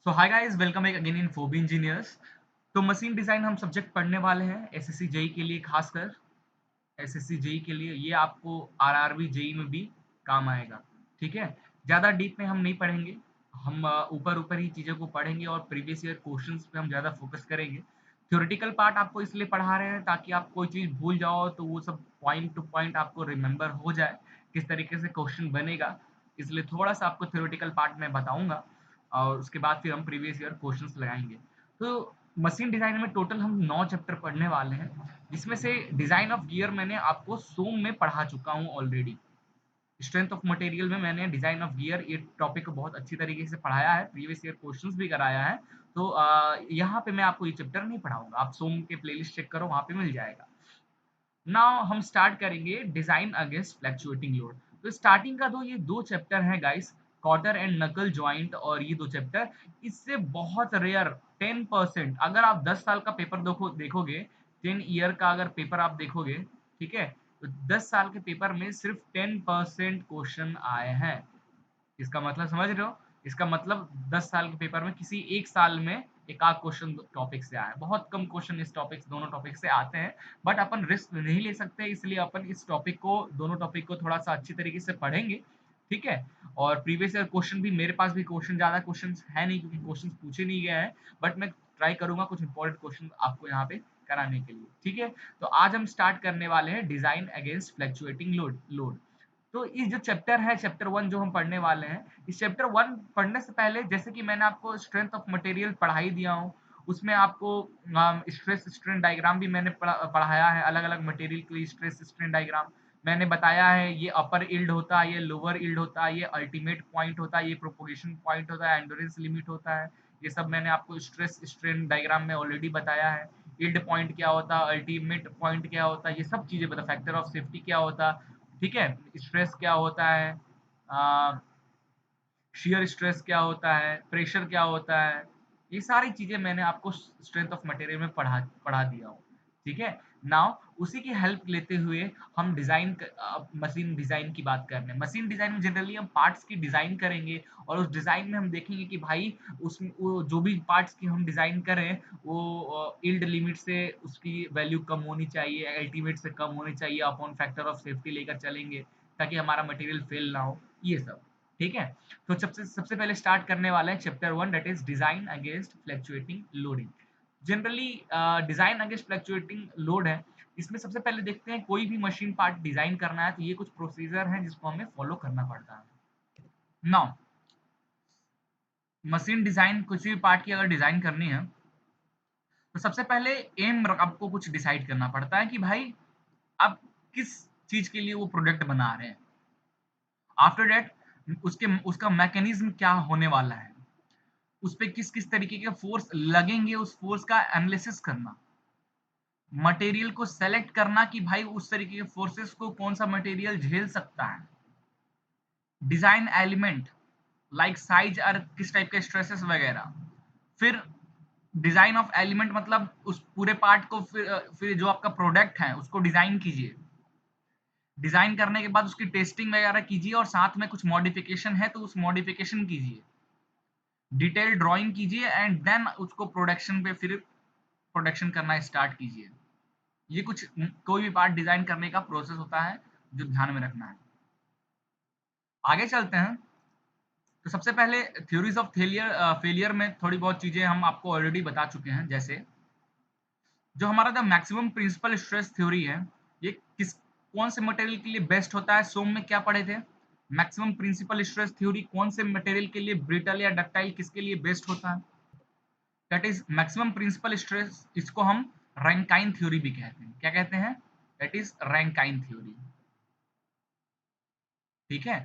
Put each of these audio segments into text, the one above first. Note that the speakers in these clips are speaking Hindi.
So hi guys, welcome back again in Phoebe engineers. तो मशीन डिजाइन हम सब्जेक्ट पढ़ने वाले हैं एसएससी जेई के लिए, खासकर एसएससी जेई के लिए। ये आपको आरआरबी जेई में भी काम आएगा। ठीक है, ज्यादा डीप में हम नहीं पढ़ेंगे। हम ऊपर ऊपर ही चीजों को पढ़ेंगे और प्रीवियस ईयर क्वेश्चंस पे हम ज्यादा फोकस करेंगे। थ्योरेटिकल पार्ट आपको इसलिए पढ़ा रहे हैं ताकि आप कोई चीज भूल जाओ तो वो सब पॉइंट टू पॉइंट आपको रिमेम्बर हो जाए, किस तरीके से क्वेश्चन बनेगा। इसलिए थोड़ा सा आपको थ्योरेटिकल पार्ट में बताऊंगा और उसके बाद फिर हम प्रीवियस ईयर क्वेश्चंस लगाएंगे। तो मशीन डिजाइन में टोटल हम 9 चैप्टर पढ़ने वाले हैं, जिसमें से डिजाइन ऑफ गियर मैंने आपको सोम में पढ़ा चुका हूँ ऑलरेडी। स्ट्रेंथ ऑफ मटेरियल में मैंने डिजाइन ऑफ गियर ये टॉपिक को बहुत अच्छी तरीके से पढ़ाया है, प्रीवियस ईयर क्वेश्चंस भी कराया है। तो यहाँ पे मैं आपको ये चैप्टर नहीं पढ़ाऊंगा, आप सोम के प्लेलिस्ट चेक करो, वहां पे मिल जाएगा। नाउ हम स्टार्ट करेंगे डिजाइन अगेंस्ट फ्लैक्चुएटिंग लोड। तो स्टार्टिंग का ये दो चैप्टर हैं गाइस, कॉटर एंड नकल जॉइंट, और ये दो चैप्टर इससे बहुत रेयर 10%। अगर आप 10 साल का पेपर देखोगे, 10 ईयर का अगर पेपर आप देखोगे, ठीक है, तो 10 साल के पेपर में सिर्फ 10% क्वेश्चन आए हैं। इसका मतलब समझ रहे हो? इसका मतलब 10 साल के पेपर में किसी एक साल में एक आध क्वेश्चन टॉपिक से आया। बहुत कम क्वेश्चन इस टॉपिक दोनों टॉपिक से आते हैं, बट अपन रिस्क नहीं ले सकते, इसलिए अपन इस टॉपिक को, दोनों टॉपिक को थोड़ा सा अच्छी तरीके से पढ़ेंगे। ठीक है, और प्रीवियस ईयर क्वेश्चन भी, मेरे पास भी क्वेश्चन, ज्यादा क्वेश्चन है नहीं क्योंकि क्वेश्चन पूछे नहीं गए हैं, बट मैं ट्राई करूंगा कुछ इंपॉर्टेंट क्वेश्चन आपको यहाँ पे कराने के लिए। ठीक है, तो आज हम स्टार्ट करने वाले हैं डिजाइन अगेंस्ट फ्लक्चुएटिंग लोड। तो इस जो चैप्टर है, चैप्टर 1 जो हम पढ़ने वाले हैं, इस चैप्टर 1 पढ़ने से पहले जैसे कि मैंने आपको स्ट्रेंथ ऑफ मटेरियल पढ़ा ही दिया हूँ, उसमें आपको स्ट्रेस स्ट्रेन डायग्राम भी मैंने पढ़ाया है, अलग अलग मटेरियल के लिए स्ट्रेस स्ट्रेन डायग्राम मैंने बताया है। ये अपर इल्ड होता है, ये लोअर इल्ड होता है, ये अल्टीमेट पॉइंट होता है, ये प्रोपोगेशन पॉइंट होता है, एंडोरेंस लिमिट होता है। ये सब मैंने आपको स्ट्रेस स्ट्रेन डायग्राम में ऑलरेडी बताया है। इल्ड पॉइंट क्या होता है, अल्टीमेट पॉइंट क्या होता है, ये सब चीजें बता, फैक्टर ऑफ सेफ्टी क्या होता है, ठीक है, स्ट्रेस क्या होता है, शियर स्ट्रेस क्या होता है, प्रेशर क्या होता है, ये सारी चीजें मैंने आपको स्ट्रेंथ ऑफ मटेरियल में पढ़ा पढ़ा दिया हूँ। ठीक है, नाउ उसी की हेल्प लेते हुए हम मशीन डिजाइन की बात कर रहे हैं। मशीन डिजाइन में जनरली हम पार्ट्स की डिजाइन करेंगे, और उस डिजाइन में हम देखेंगे कि भाई उसमें वो जो भी पार्ट्स की हम डिजाइन करें, वो यील्ड लिमिट से उसकी वैल्यू कम होनी चाहिए, अल्टीमेट से कम होनी चाहिए, अपॉन फैक्टर ऑफ सेफ्टी लेकर चलेंगे ताकि हमारा मटेरियल फेल ना हो, ये सब। ठीक है, तो सबसे सबसे पहले स्टार्ट करने वाले हैं chapter 1, that is design against fluctuating loading. Generally design against fluctuating load है। इसमें सबसे पहले देखते हैं, कोई भी मशीन पार्ट डिजाइन करना है तो ये कुछ प्रोसीजर है जिसको हमें फॉलो करना पड़ता है। नाउ मशीन डिजाइन, कुछ भी पार्ट की अगर डिजाइन करनी है तो सबसे पहले एम आपको कुछ डिसाइड करना पड़ता है कि भाई आप किस चीज के लिए वो प्रोडक्ट बना रहे हैं। आफ्टर दैट उसके उसका मैकेनिज्म क्या होने वाला है, उस पे किस किस तरीके के फोर्स लगेंगे, उस फोर्स का एनालिसिस करना, मटेरियल को सेलेक्ट करना कि भाई उस तरीके के फोर्सेस को कौन सा मटेरियल झेल सकता है, डिजाइन एलिमेंट लाइक साइज और किस टाइप के स्ट्रेसेस वगैरह। फिर डिजाइन ऑफ एलिमेंट मतलब उस पूरे पार्ट को, फिर जो आपका प्रोडक्ट है उसको डिजाइन कीजिए। डिजाइन करने के बाद उसकी टेस्टिंग वगैरह कीजिए, और साथ में कुछ मॉडिफिकेशन है तो उस मॉडिफिकेशन कीजिए, डिटेल ड्राइंग कीजिए, एंड देन उसको प्रोडक्शन पे फिर प्रोडक्शन करना स्टार्ट कीजिए। ये कुछ कोई भी पार्ट डिजाइन करने का प्रोसेस होता है जो ध्यान में रखना है। आगे चलते हैं, तो सबसे पहले थ्योरीज ऑफ फेलियर में थोड़ी बहुत चीजें हम आपको ऑलरेडी बता चुके हैं। जैसे जो हमारा जो मैक्सिमम प्रिंसिपल स्ट्रेस थ्योरी है, ये किस कौन से मटेरियल के लिए बेस्ट होता है, सोम में क्या पढ़े थे, मैक्सिमम प्रिंसिपल स्ट्रेस थ्योरी कौन से मटेरियल के लिए, ब्रिटल या डक्टाइल, किसके लिए बेस्ट होता है, that is maximum principal stress. इसको हम रैंकाइन थ्योरी भी कहते हैं। क्या कहते हैं? That is Rankine theory. ठीक है,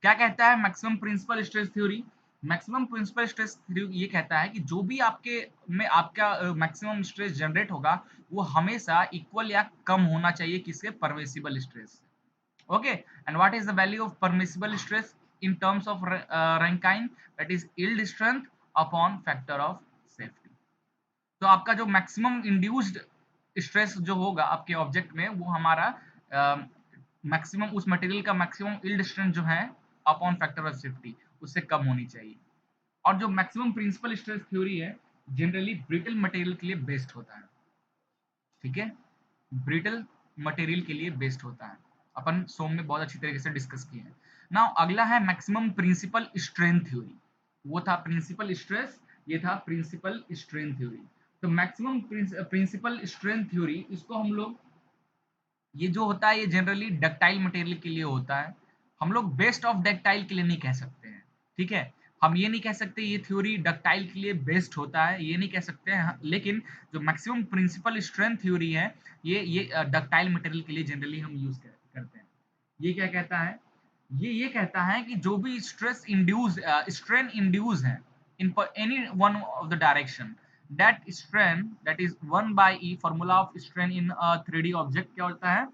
क्या कहता है maximum principal stress theory? Maximum principal stress theory ये कहता है कि जो भी आपके में आपका मैक्सिमम स्ट्रेस जनरेट होगा, वो हमेशा इक्वल या कम होना चाहिए किसके, परमिसिबल स्ट्रेस से। Okay, and what is the value of permissible stress in terms of Rankine? That is yield strength upon factor of safety. तो आपका जो मैक्सिमम इंड्यूस्ड स्ट्रेस जो होगा आपके ऑब्जेक्ट में, वो हमारा मैक्सिमम, उस मटेरियल का मैक्सिमम यील्ड स्ट्रेंथ जो है अपॉन फैक्टर ऑफ सेफ्टी, उससे कम होनी चाहिए। और जो मैक्सिमम प्रिंसिपल स्ट्रेस थ्योरी है जनरली ब्रिटल मटेरियल के लिए बेस्ट होता है, ठीक है, ब्रिटल मटेरियल के लिए बेस्ट होता है। अपन सोम में बहुत अच्छी तरीके से डिस्कस किए हैं। नाउ अगला है मैक्सिमम प्रिंसिपल स्ट्रेंथ थ्योरी। वो था प्रिंसिपल स्ट्रेस, ये था प्रिंसिपल स्ट्रेंथ थ्योरी। तो मैक्सिमम प्रिंसिपल स्ट्रेंथ थ्योरी, इसको हम लोग, ये जो होता है ये जनरली डक्टाइल मटेरियल के लिए होता है। हम लोग बेस्ट ऑफ डक्टाइल के लिए नहीं कह सकते हैं, ठीक है, हम ये नहीं कह सकते ये थ्योरी डक्टाइल के लिए बेस्ट होता है, ये नहीं कह सकते हैं। लेकिन जो मैक्सिमम प्रिंसिपल स्ट्रेंथ थ्योरी है ये डक्टाइल मटेरियल के लिए जनरली हम यूज करते हैं। ये क्या कहता है, ये कहता है कि जो भी स्ट्रेस इंड्यूस स्ट्रेन इंड्यूस है in any one of the direction, that strain, that is 1 by e, formula of strain in a 3D object क्या होता है,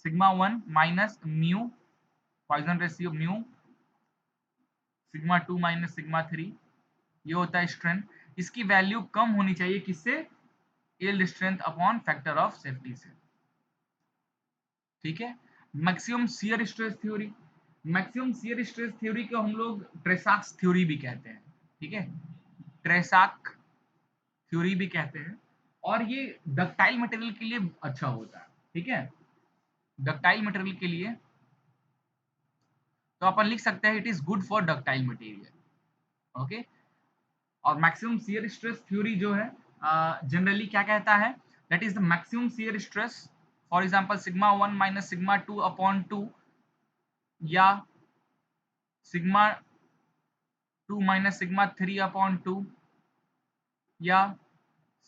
sigma 1 minus mu, Poisson ratio mu, sigma 2 minus sigma 3, ये होता है स्ट्रेन। इसकी वैल्यू कम होनी चाहिए किससे, yield strength upon factor of safety से, ठीक है। Maximum shear stress theory, maximum shear stress theory को हम लोग ट्रेसाक्स थ्योरी भी कहते हैं, ठीक है, ट्रेसाक थ्योरी भी कहते हैं। और ये डक्टाइल मटेरियल के लिए अच्छा होता है, ठीक है, डक्टाइल मटेरियल के लिए तो अपन लिख सकते हैं it is good for ductile material, okay. और मैक्सिमम शियर स्ट्रेस थ्योरी जो है जनरली क्या कहता है, that is the maximum shear stress, for example sigma 1 minus sigma 2 upon 2, या सिग्मा 2 माइनस सिग्मा 3 अपॉन 2, या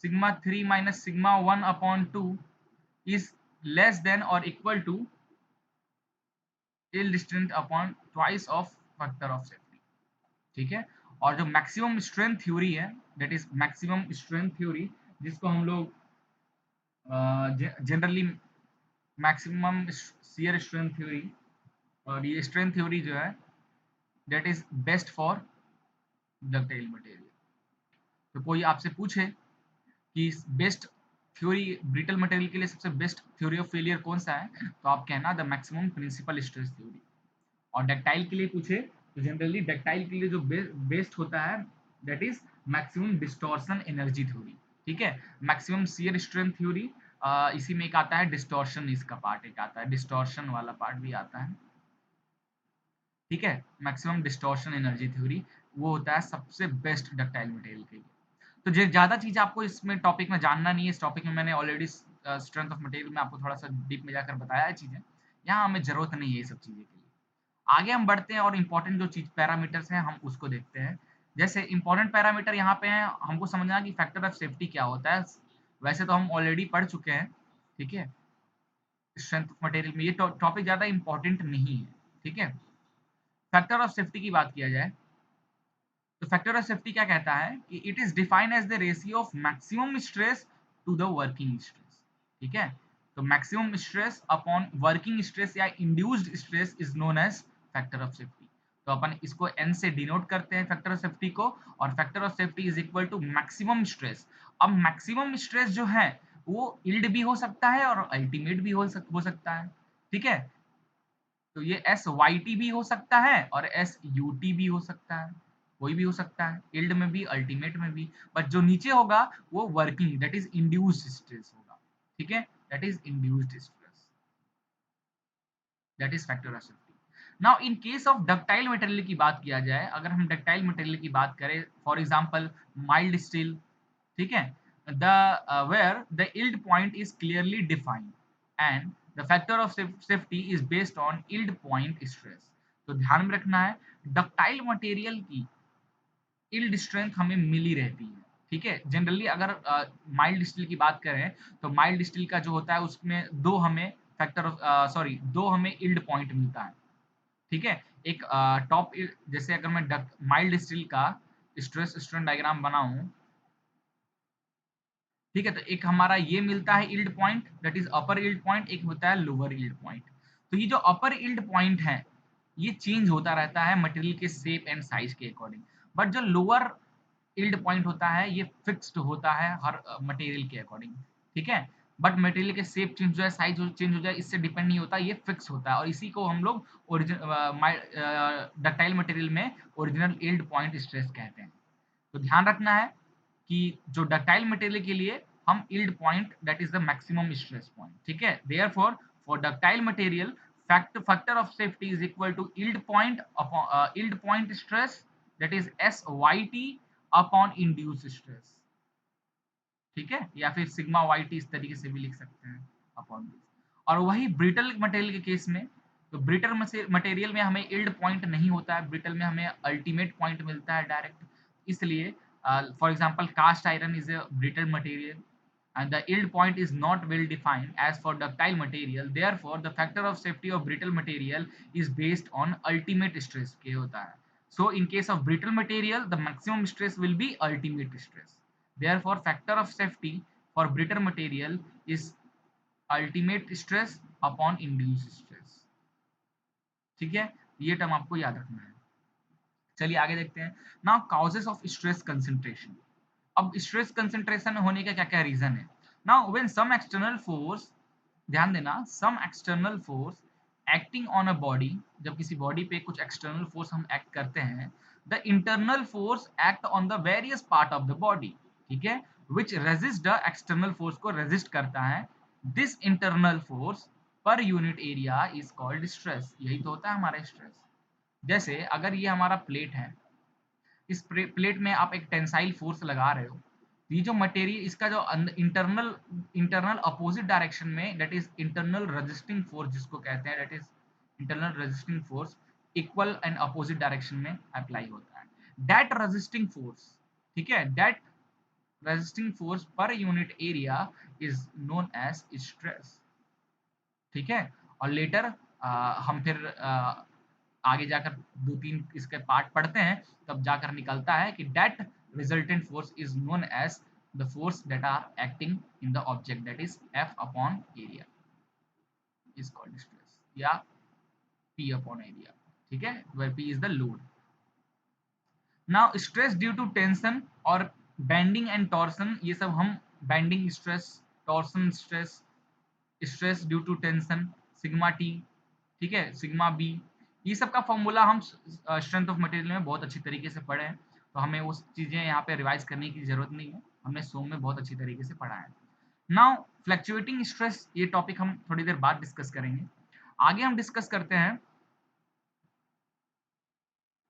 sigma 3 minus sigma 1 upon 2 is less than or equal to yield strength upon twice of factor of safety, ठीक है। और जो मैक्सिमम स्ट्रेंथ थ्योरी है, that is maximum strength theory, जिसको हम लोग generally maximum shear strength theory, और ये स्ट्रेंथ थ्योरी जो है that is best for ductile material. तो कोई आपसे पूछे कि बेस्ट थ्योरी ब्रिटल मटेरियल के लिए सबसे बेस्ट थ्योरी ऑफ फेलियर कौन सा है, तो आप कहना the maximum principal stress theory. और डक्टाइल के लिए पूछे तो जनरली डक्टाइल के लिए जो बेस्ट होता है that is maximum distortion energy theory, ठीक है। मैक्सिमम शियर स्ट्रेंथ थ्योरी, इसी में एक आता है डिस्टॉर्शन, इसका पार्ट एक आता है, डिस्टॉर्शन वाला पार्ट भी आता है, ठीक है। मैक्सिमम डिस्टॉर्शन एनर्जी थ्योरी वो होता है सबसे बेस्ट डक्टाइल मटेरियल के लिए। तो ज्यादा चीज आपको इसमें टॉपिक में जानना नहीं है, इस टॉपिक में मैंने ऑलरेडी स्ट्रेंथ ऑफ मटेरियल में आपको थोड़ा सा डीप में जाकर बताया है चीजें, यहाँ हमें जरूरत नहीं है ये सब चीजें के लिए। आगे हम बढ़ते हैं और इम्पोर्टेंट जो चीज पैरामीटर्स हैं हम उसको देखते हैं। जैसे इम्पोर्टेंट पैरामीटर यहाँ पे हैं, हमको समझना कि फैक्टर ऑफ सेफ्टी क्या होता है। वैसे तो हम ऑलरेडी पढ़ चुके हैं, ठीक है, स्ट्रेंथ ऑफ मटेरियल में ये टॉपिक ज्यादा इंपॉर्टेंट नहीं है, ठीक है। फैक्टर ऑफ सेफ्टी की बात किया जाए तो फैक्टर ऑफ सेफ्टी क्या कहता है कि it is defined as the ratio of maximum stress to the working stress, ठीक है। तो maximum stress upon working stress या induced stress is known as factor of safety. तो अपन इसको n से डिनोट करते हैं फैक्टर ऑफ सेफ्टी को, और factor of safety is equal to maximum stress. अब मैक्सिमम स्ट्रेस जो है वो इल्ड भी हो सकता है और अल्टीमेट भी हो सकता है, ठीक है। तो ये एस वाई टी भी हो सकता है और एस यू टी भी हो सकता है, कोई भी हो सकता है, इल्ड में भी अल्टीमेट में भी। बट जो नीचे होगा वो working that is induced stress होगा, ठीक है, that is induced stress, that is factor of safety. Now in case of ductile material की बात किया जाए, अगर हम डक्टाइल मटेरियल की बात करें, फॉर एग्जांपल माइल्ड स्टील, ठीक है, the where the yield point is clearly defined and the factor of safety is based on yield point stress। तो ध्यान में रखना है डक्टाइल मटेरियल की yield स्ट्रेंथ हमें मिली रहती है, ठीक है। जनरली अगर माइल्ड स्टील की बात करें तो माइल्ड स्टील का जो होता है उसमें दो हमें फैक्टर ऑफ दो हमें yield पॉइंट मिलता है, ठीक है। एक टॉप, जैसे अगर मैं माइल्ड स्टील का स्ट्रेस स्ट्रेन डायग्राम बनाऊं, ठीक है, तो एक हमारा ये मिलता है yield point that is upper yield point, एक होता है लोअर यील्ड पॉइंट। तो ये जो अपर यील्ड पॉइंट है ये चेंज होता रहता है मटेरियल के शेप एंड साइज के अकॉर्डिंग, बट जो लोअर यील्ड पॉइंट होता है ये फिक्स्ड होता है हर मटेरियल के अकॉर्डिंग, ठीक है। बट मटेरियल के शेप चेंज हो जाए, साइज चेंज हो जाए, इससे डिपेंड नहीं होता, ये फिक्स होता है। और इसी को हम लोग ओरिजिनल डक्टाइल मटेरियल में ओरिजिनल यील्ड पॉइंट स्ट्रेस कहते हैं, तो ध्यान रखना है कि जो डक्टाइल मटेरियल के लिए हम yield point that is the maximum stress point, ठीक है। Therefore for ductile material factor of safety is equal to yield point stress that is SYT upon induced stress, ठीक है, या फिर सिग्मा YT इस तरीके से भी लिख सकते हैं अपॉन दिस। और वही ब्रिटल मटेरियल के केस में, तो ब्रिटल मटेरियल में हमें यील्ड पॉइंट नहीं होता है, ब्रिटल में हमें अल्टीमेट पॉइंट मिलता है डायरेक्ट। इसलिए for example cast iron is a brittle material and the yield point is not well defined as for ductile material, therefore the factor of safety of brittle material is based on ultimate stress के होता है। So in case of brittle material the maximum stress will be ultimate stress, therefore factor of safety for brittle material is ultimate stress upon induced stress, ठीक है। ये टर्म आपको याद रखना है। चलिए आगे देखते हैं। Now causes of stress concentration. अब स्ट्रेस कंसंट्रेशन होने का क्या क्या रीजन है। Now when some external force, ध्यान देना, some external force acting on a body, जब किसी बॉडी पे कुछ एक्सटर्नल फोर्स हम एक्ट करते हैं, the internal force act on the various part of the body, ठीक है, विच रेजिस्ट द एक्सटर्नल फोर्स को रेजिस्ट करता है। This internal force per unit area is called stress. यही तो होता है हमारा स्ट्रेस। जैसे अगर ये हमारा प्लेट है, इस प्लेट में आप एक टेंसाइल फोर्स लगा रहे हो, तो ये जो मटेरियल इसका जो इंटरनल इंटरनल अपोजिट डायरेक्शन में, that is internal resisting force जिसको कहते हैं, that is internal resisting force equal and opposite direction में अप्लाई होता है। दैट रेजिस्टिंग फोर्स, ठीक है, that resisting force per unit area is known as stress, ठीक है। और लेटर हम फिर आगे जाकर दो तीन इसके पार्ट पढ़ते हैं, तब जाकर निकलता है कि that resultant force is known as the force that are acting in the object, that is F upon area is called stress, या P अपॉन एरिया, ठीक है, where P is the load. Now stress due to tension और बेंडिंग एंड टॉर्सन, ये सब हम bending stress, torsion stress, stress due to tension sigma T, ठीक है, सिग्मा बी, ये सब का फॉर्मूला हम स्ट्रेंथ ऑफ मटेरियल में बहुत अच्छी तरीके से पढ़े हैं, तो हमें उस चीजें यहाँ पे रिवाइज करने की जरूरत नहीं है, हमने सोम में बहुत अच्छी तरीके से पढ़ा है। नाउ फ्लक्चुएटिंग स्ट्रेस, ये टॉपिक हम थोड़ी देर बाद डिस्कस करेंगे। आगे हम डिस्कस करते हैं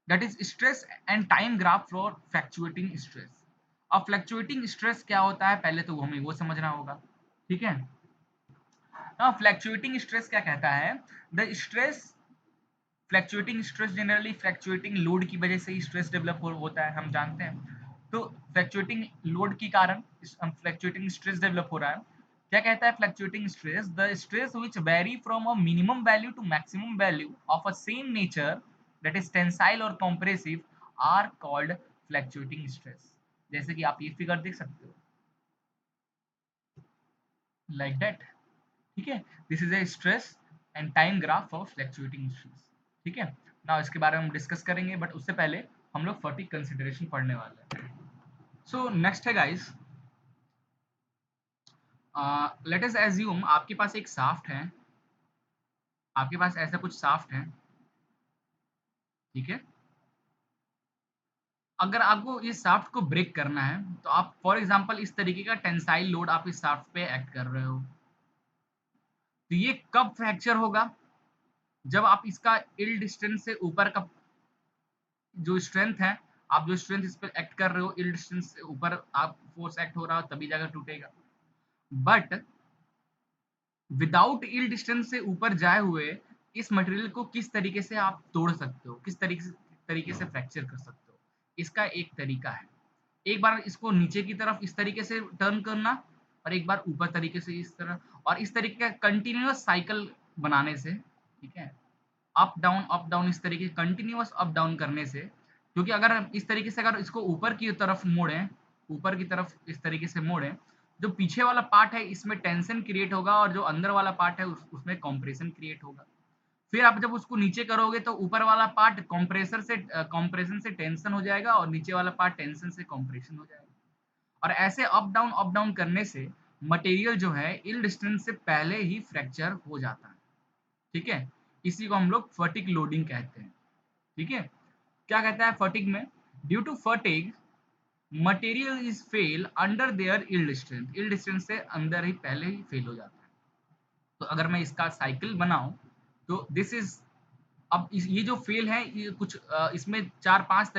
that is stress and time graph for fluctuating stress. अब फ्लक्चुएटिंग स्ट्रेस क्या होता है पहले तो हमें वो समझना होगा, ठीक है। नाउ फ्लक्चुएटिंग स्ट्रेस क्या कहता है, the stress, fluctuating stress generally fluctuating load की वजह से ही स्ट्रेस डेवलप होता है, हम जानते हैं। तो फ्लैक्चुएटिंग लोड के कारण फ्लैक्चुएटिंग स्ट्रेस डेवलप हो रहा है। क्या कहता है fluctuating stress, the stress which vary from a minimum value to maximum value of a same nature that is tensile और compressive are called fluctuating stress. जैसे कि आप ये फिगर देख सकते हो, लाइक दैट, ठीक है। This is a stress and time graph of fluctuating stress, ठीक है। ना इसके बारे में हम डिस्कस करेंगे, बट उससे पहले हम लोग फटीग कंसिडरेशन पढ़ने वाले हैं। सो नेक्स्ट है गाइस, लेट अस एज्यूम आपके पास एक शाफ्ट है, आपके पास ऐसा कुछ शाफ्ट है, ठीक है। अगर आपको इस शाफ्ट को ब्रेक करना है, तो आप फॉर एग्जांपल इस तरीके का टेंसाइल लोड आप इस शाफ्ट पे एक्ट कर रहे हो, तो ये कब फ्रैक्चर होगा, जब आप इसका इल डिस्टेंस से ऊपर का जो स्ट्रेंथ है, आप जो स्ट्रेंथ इस पर एक्ट कर रहे हो, इल डिस्टेंस से ऊपर आप फोर्स एक्ट हो रहा हो, तभी जाकर टूटेगा। बट विदाउट इल डिस्टेंस से ऊपर जाए हुए इस मटेरियल को किस तरीके से आप तोड़ सकते हो, किस तरीके से फ्रैक्चर कर सकते हो, इसका एक तरीका है। एक बार इसको नीचे की तरफ इस तरीके से टर्न करना, और एक बार ऊपर तरीके से इस तरह, और इस तरीके का कंटिन्यूअस साइकिल बनाने से, ठीक है, अप डाउन इस तरीके कंटिन्यूअस अप डाउन करने से, क्योंकि अगर हम इस तरीके से अगर इसको ऊपर की तरफ मोड़ें, ऊपर की तरफ इस तरीके से मोड़ें, जो पीछे वाला पार्ट है इसमें टेंशन क्रिएट होगा, और जो अंदर वाला पार्ट है उसमें कंप्रेशन क्रिएट होगा। फिर आप जब उसको नीचे करोगे तो ऊपर वाला पार्ट कंप्रेशन से टेंशन हो जाएगा, और नीचे वाला पार्ट टेंशन से कंप्रेशन हो जाएगा। और ऐसे अप डाउन करने से मटेरियल जो है इल डिस्टेंस से पहले ही फ्रैक्चर हो जाता है, ठीक है। इसी को हम लोग फटिग लोडिंग कहते हैं, ठीक है। क्या कहता है फटिग में, due to fatigue material is fail under their yield strength, yield strength से अंदर ही पहले ही फेल हो जाता है। तो अगर मैं इसका साइकिल बनाऊं तो दिस इज, अब ये जो फेल है ये कुछ इसमें 4-5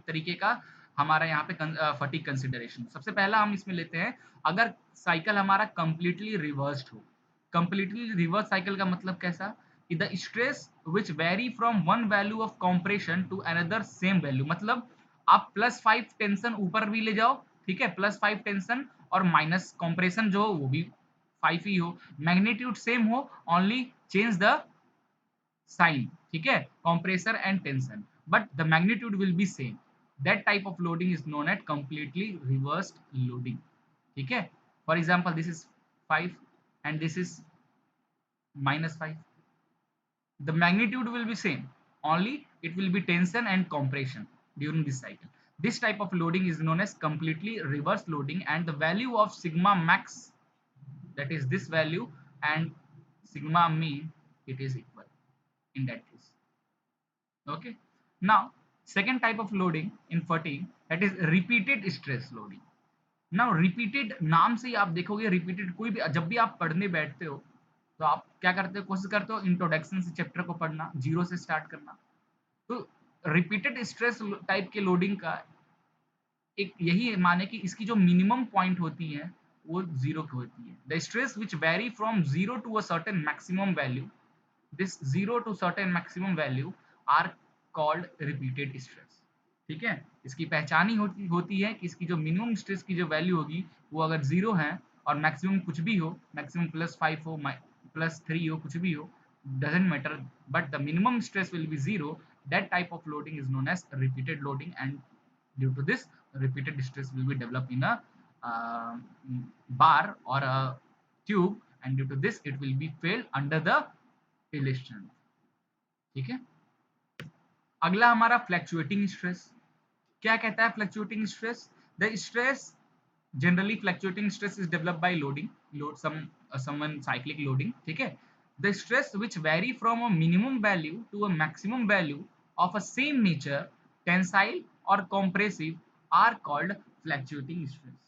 तरीके का हमारा यहाँ पे फटीग कंसिडरेशन। सबसे पहला हम इसमें लेते हैं, अगर साइकिल हमारा कंप्लीटली रिवर्स्ड हो। कंप्लीटली रिवर्स साइकिल का मतलब कैसा, कि the stress which vary from one value of compression to another same value, मतलब आप +5 टेंशन ऊपर भी ले जाओ, ठीक है, +5 टेंशन, और माइनस कॉम्प्रेशन जो हो वो भी 5 ही हो, मैग्नीट्यूड सेम हो, ओनली चेंज द sign, ठीक है, compressor and tension, but the magnitude will be same. That type of loading is known as completely reversed loading, ठीक है। For example, this is 5 and this is -5. The magnitude will be same, only it will be tension and compression during this cycle. This type of loading is known as completely reverse loading, and the value of sigma max, that is this value, and sigma mean, it is equal in that case. Okay. Now, second type of loading in fatigue, that is repeated stress loading. Now repeated नाम से ही आप देखोगे, repeated कोई भी जब भी आप पढ़ने बैठते हो तो आप क्या करते हो, कोशिश करते हो इंट्रोडक्शन से चैप्टर को पढ़ना, जीरो से स्टार्ट करना। तो रिपीटेड स्ट्रेस टाइप के लोडिंग का एक यही माने कि इसकी जो मिनिमम पॉइंट होती है वो जीरो की होती है। The stress which vary from zero to a certain maximum value, this zero to certain maximum value are called repeated stress, ठीक है। इसकी पहचान ही होती है कि इसकी जो मिनिमम स्ट्रेस की जो वैल्यू होगी वो अगर जीरो है और मैक्सिमम कुछ भी हो, मैक्सिमम +5 हो, +3 हो, कुछ भी हो, doesn't matter, but the minimum stress will be zero. That type of loading is known as repeated loading, and due to this repeated stress will be developed in a uh, bar or a tube, and due to this it will be failed under the illusion, ठीक है। अगला हमारा फ्लैक्चुएटिंग स्ट्रेस। क्या कहता है fluctuating stress, the stress generally fluctuating stress is developed by load someone cyclic loading, ठीक है। The stress which vary from a minimum value to a maximum value of a same nature, tensile or compressive, are called fluctuating stress,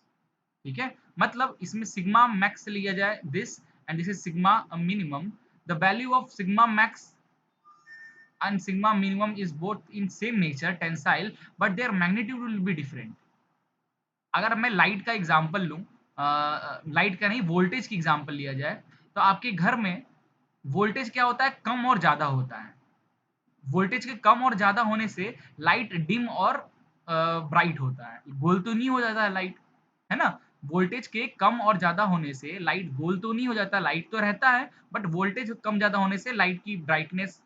ठीक है। मतलब इसमें सिग्मा मैक्स लिया जाए this, and this is sigma minimum, the value of sigma max and sigma minimum is both in same nature, tensile, but their magnitude will be different. अगर मैं लाइट का एग्जांपल लूं, लाइट का नहीं, वोल्टेज की एग्जांपल लिया जाए, तो आपके घर में वोल्टेज क्या होता है, कम और ज्यादा होता है। वोल्टेज के कम और ज्यादा होने से लाइट डिम और ब्राइट होता है, गोल तो नहीं हो जाता है लाइट, है ना। वोल्टेज के कम और ज्यादा होने से लाइट गोल तो नहीं हो जाता, लाइट तो रहता है, बट वोल्टेज कम ज्यादा होने से लाइट की ब्राइटनेस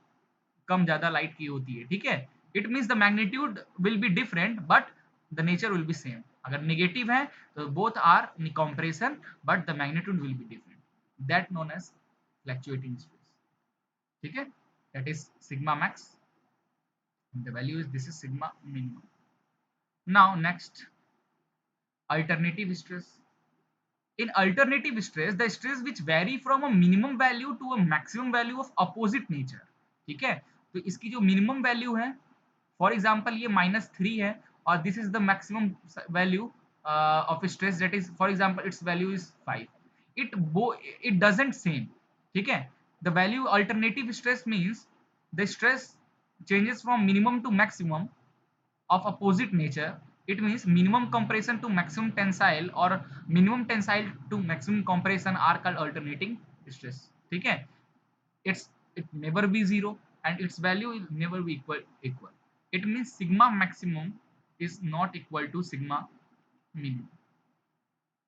कम ज्यादा लाइट की होती है, ठीक है। It means the magnitude will be different but the nature will be same. अगर नेगेटिव है तो both are in compression but the magnitude will be different, that known as fluctuating stress, ठीक है। That is sigma max, the value is, this is sigma minimum. Now next, alternative stress. In alternative stress, the stress which vary from a minimum value to a maximum value of opposite nature, ठीक है। तो इसकी जो मिनिमम वैल्यू है, फॉर एग्जांपल ये -3 है, और this is the maximum value of stress, that is for example its value is 5। It doesn't same, ठीक है। The value alternative stress means the stress changes from minimum to maximum of opposite nature. It means minimum compression to maximum tensile or minimum tensile to maximum compression are called alternating stress, ठीक है। It never be zero and its value will never be equal. It means sigma maximum is not equal to sigma minimum,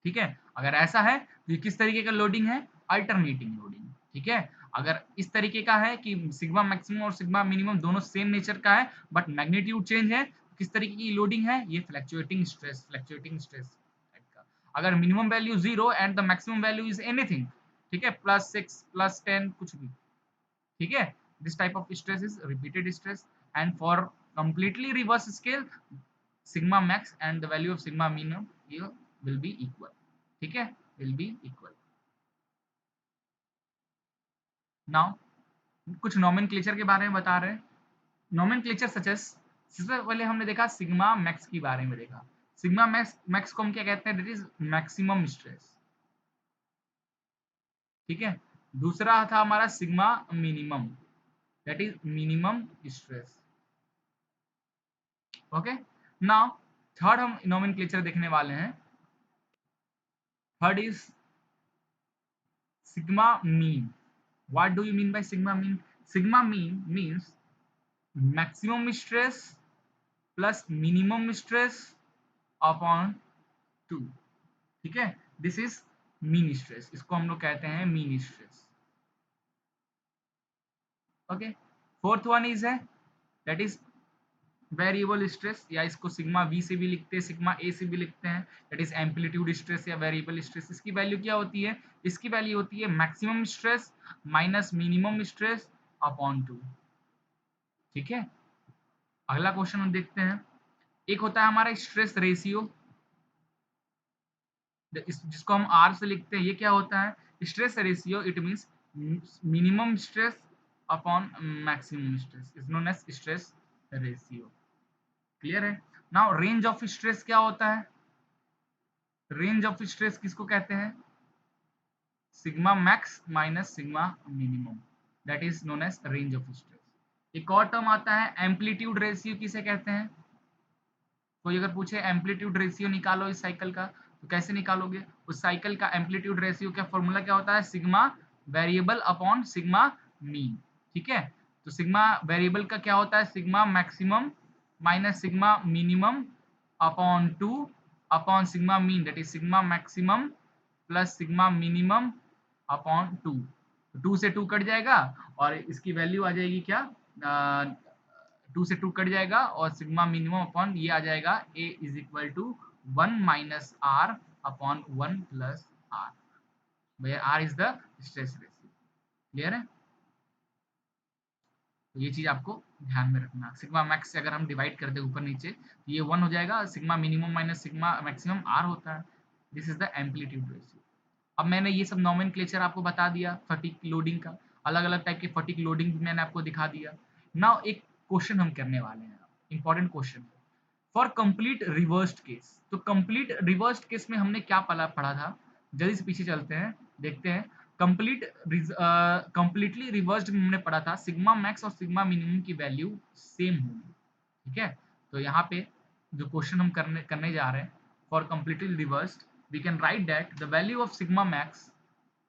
ठीक है। अगर ऐसा है तो ये किस तरीके का लोडिंग है, अल्टरनेटिंग लोडिंग, ठीक है। अगर इस तरीके का है कि सिग्मा मैक्सिमम और सिग्मा मिनिमम दोनों सेम नेचर का है बट मैग्नीट्यूड चेंज है, किस तरीके की लोडिंग है, ये fluctuating stress, fluctuating stress type का। अगर minimum value 0 and the maximum value is anything, ठीक है, +6 +10 कुछ भी, ठीक है, this type of stress is repeated stress. And for completely reverse scale, sigma max and the value of sigma minimum here will be equal, ठीक है, will be equal. Now कुछ नोमेनक्लेचर के बारे में बता रहे हैं। नोमेनक्लेचर सच एज, सबसे पहले हमने देखा सिग्मा मैक्स के बारे में देखा। सिग्मा मैक्स मैक्स को हम क्या कहते हैं, दैट इज मैक्सिमम स्ट्रेस, ठीक है। दूसरा था हमारा sigma minimum, that is minimum stress, okay. Now third हम नोमेनक्लेचर देखने वाले हैं, third is sigma mean. What do you mean by sigma mean? Sigma mean means maximum stress plus minimum stress upon 2, ठीक है। दिस इज मीन स्ट्रेस, इसको हम लोग कहते हैं mean stress, okay. Fourth one is है दैट इज वेरिएबल स्ट्रेस, या इसको सिग्मा वी से भी लिखते हैं, सिग्मा ए से भी लिखते हैं, दैट इज एम्पलीट्यूड स्ट्रेस या वेरिएबल स्ट्रेस। इसकी वैल्यू क्या होती है, इसकी वैल्यू होती है maximum stress minus minimum stress upon 2, ठीक है। अगला क्वेश्चन हम देखते हैं, एक होता है हमारा स्ट्रेस रेशियो, जिसको हम आर से लिखते हैं, ये क्या होता है, stress ratio, it means minimum stress upon maximum stress, is known as stress ratio, clear है। नाउ रेंज ऑफ स्ट्रेस क्या होता है, रेंज ऑफ स्ट्रेस किसको कहते हैं, sigma max minus sigma minimum, that is known as range of stress. एक और टर्म आता है एम्पलीट्यूड रेशियो, किसे कहते हैं, कोई अगर पूछे एम्पलीट्यूड रेशियो निकालो इस साइकिल का, तो कैसे निकालोगे, उस साइकिल का एम्पलीट्यूड रेशियो का फॉर्मूला क्या होता है, sigma variable upon sigma mean, ठीक है। तो सिग्मा वेरिएबल का क्या होता है, sigma maximum minus sigma minimum upon 2 upon sigma mean, that is sigma maximum plus sigma minimum upon 2, 2 से 2 कट जाएगा और इसकी वैल्यू आ जाएगी क्या, 2 से 2 कट जाएगा और सिग्मा मिनिमम अपॉन ये आ जाएगा a is equal to 1 minus R upon 1 plus R, where R is the stress ratio, clear है। तो ये चीज आपको ध्यान में रखना, सिग्मा मैक्स से अगर हम डिवाइड कर दे ऊपर नीचे तो ये 1 हो जाएगा, sigma minimum minus sigma maximum R होता है, this is the amplitude ratio. अब मैंने ये सब नोमेनक्लेचर आपको बता दिया फटीग लोडिंग का, अलग अलग टाइप के फटीग लोडिंग भी मैंने आपको दिखा दिया। नाउ एक क्वेश्चन हम करने वाले हैं, important question for complete reversed case. तो कंप्लीट रिवर्स्ड केस में हमने क्या पढ़ा था, जल्दी से पीछे चलते हैं, देखते हैं। कंप्लीटली रिवर्स्ड में हमने पढ़ा था सिग्मा मैक्स और सिग्मा मिनिमम की वैल्यू सेम होगी, ठीक है। तो यहाँ पे जो क्वेश्चन हम करने जा रहे हैं, for completely reversed we can write that the value of sigma max,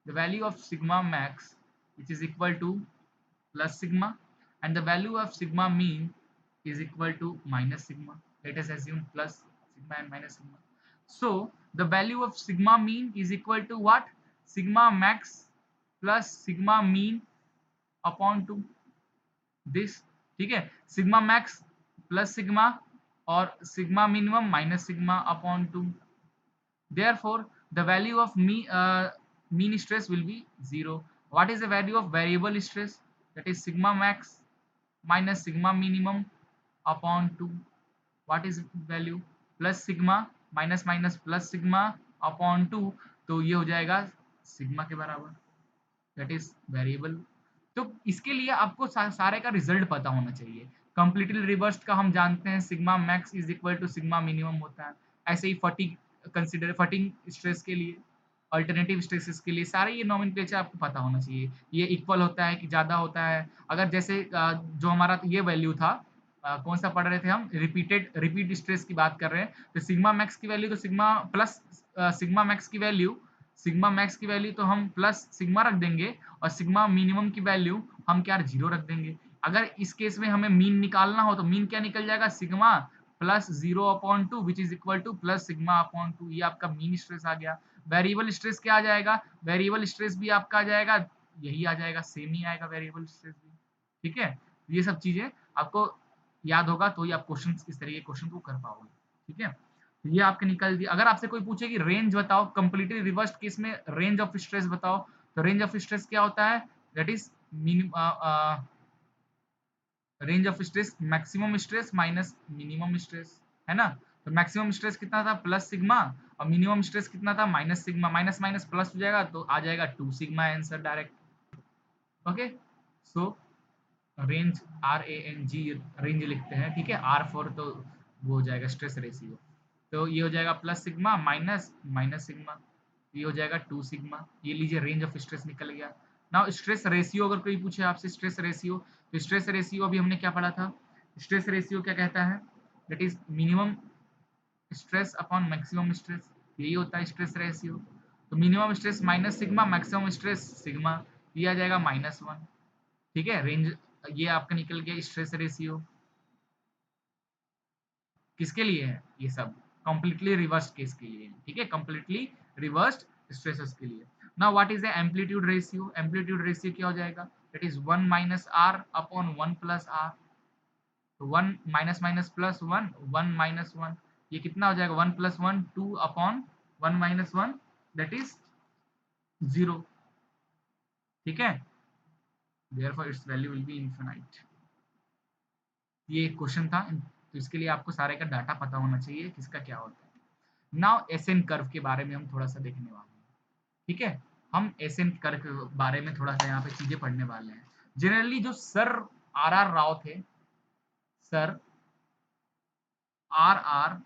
the value of sigma max which is equal to plus sigma, and the value of sigma mean is equal to minus sigma. Let us assume plus sigma and minus sigma. So the value of sigma mean is equal to what, sigma max plus sigma mean upon 2, this, ठीक है। सिग्मा मैक्स प्लस सिग्मा और sigma minimum minus sigma upon 2, therefore the value of mean stress will be 0. What is the value of variable stress, that is sigma max minus sigma minimum upon 2, what is value, plus sigma minus minus plus sigma upon 2, तो ये हो जाएगा सिग्मा के बराबर, दैट इज वेरिएबल। तो इसके लिए आपको सारे का रिजल्ट पता होना चाहिए। कंप्लीटली रिवर्स का हम जानते हैं sigma max is equal to sigma minimum होता है, ऐसे ही फटिंग स्ट्रेस के लिए, अल्टरनेटिव स्ट्रेसेस के लिए सारे ये नोमेनक्लेचर आपको पता होना चाहिए, ये इक्वल होता है कि ज़्यादा होता है। अगर जैसे जो हमारा ये वैल्यू था, कौन सा पढ़ रहे थे हम, रिपीट स्ट्रेस की बात कर रहे हैं, तो सिग्मा मैक्स की वैल्यू तो सिग्मा प्लस सिग्मा मैक्स की वैल्यू तो हम प्लस सिग्मा रख देंगे और सिग्मा मिनिमम की वैल्यू हम क्या 0 रख देंगे। अगर इस केस में हमें मीन निकालना हो तो मीन क्या निकल जाएगा, sigma plus 0 upon 2 which is equal two plus sigma upon 2, ये आपका मीन स्ट्रेस आ गया। वेरिएबल स्ट्रेस क्या आ जाएगा, वेरिएबल स्ट्रेस भी आपका आ जाएगा, यही आ जाएगा, सेम ही आएगा वेरिएबल स्ट्रेस भी, ठीक है। ये सब चीजें आपको याद होगा तो ही आप क्वेश्चन इस तरीके के क्वेश्चन को कर पाओगे, ठीक है। ये आपके निकल दिया। अगर आपसे कोई पूछे कि रेंज बताओ कंप्लीटली रिवर्स्ड केस में, रेंज ऑफ स्ट्रेस बताओ, तो रेंज ऑफ स्ट्रेस क्या होता है, that is range of stress maximum stress minus minimum stress, है ना। तो मैक्सिमम स्ट्रेस कितना था, प्लस सिग्मा, और मिनिमम स्ट्रेस कितना था, minus sigma, minus minus plus हो जाएगा तो आ जाएगा 2 सिग्मा आंसर डायरेक्ट, ओके। सो रेंज RANG रेंज लिखते हैं, ठीक है, R फॉर तो वो हो जाएगा स्ट्रेस रेशियो। तो ये हो जाएगा plus sigma minus minus sigma, ये हो जाएगा 2 सिग्मा। ये लीजिए रेंज ऑफ स्ट्रेस निकल गया। नाउ स्ट्रेस रेशियो अगर कोई पूछे आपसे स्ट्रेस रेशियो, तो स्ट्रेस रेशियो अभी हमने क्या पढ़ा था, स्ट्रेस रेशियो क्या कहता है, that is minimum stress upon maximum stress, यही होता है स्ट्रेस रेशियो। तो minimum stress minus sigma, maximum stress sigma, ये आ जाएगा -1। ठीक है, रेंज ये आपका निकल गया स्ट्रेस रेशियो। किसके लिए है ये सब, कंप्लीटली रिवर्स्ड केस के लिए, ठीक है, कंप्लीटली रिवर्स्ड स्ट्रेसेस के लिए। Now what is the amplitude ratio, amplitude ratio क्या हो जाएगा, that is 1 minus R upon 1 plus R. तो 1 माइनस माइनस प्लस 1, 1 माइनस 1, ये कितना हो जाएगा 1 plus 1 2 upon 1 minus 1, that is 0। ठीक है, therefore it's value will be infinite. ये एक क्वेश्चन था, तो इसके लिए आपको सारे का डाटा पता होना चाहिए किसका क्या होता है। नाउ एसएन कर्व के बारे में हम थोड़ा सा देखने वाले हैं। ठीक है, हम एसएन कर्व के बारे में थोड़ा सा यहाँ पे चीजें पढ़ने वाले हैं। जनरली जो सर आर आर राव थे, सर आर आर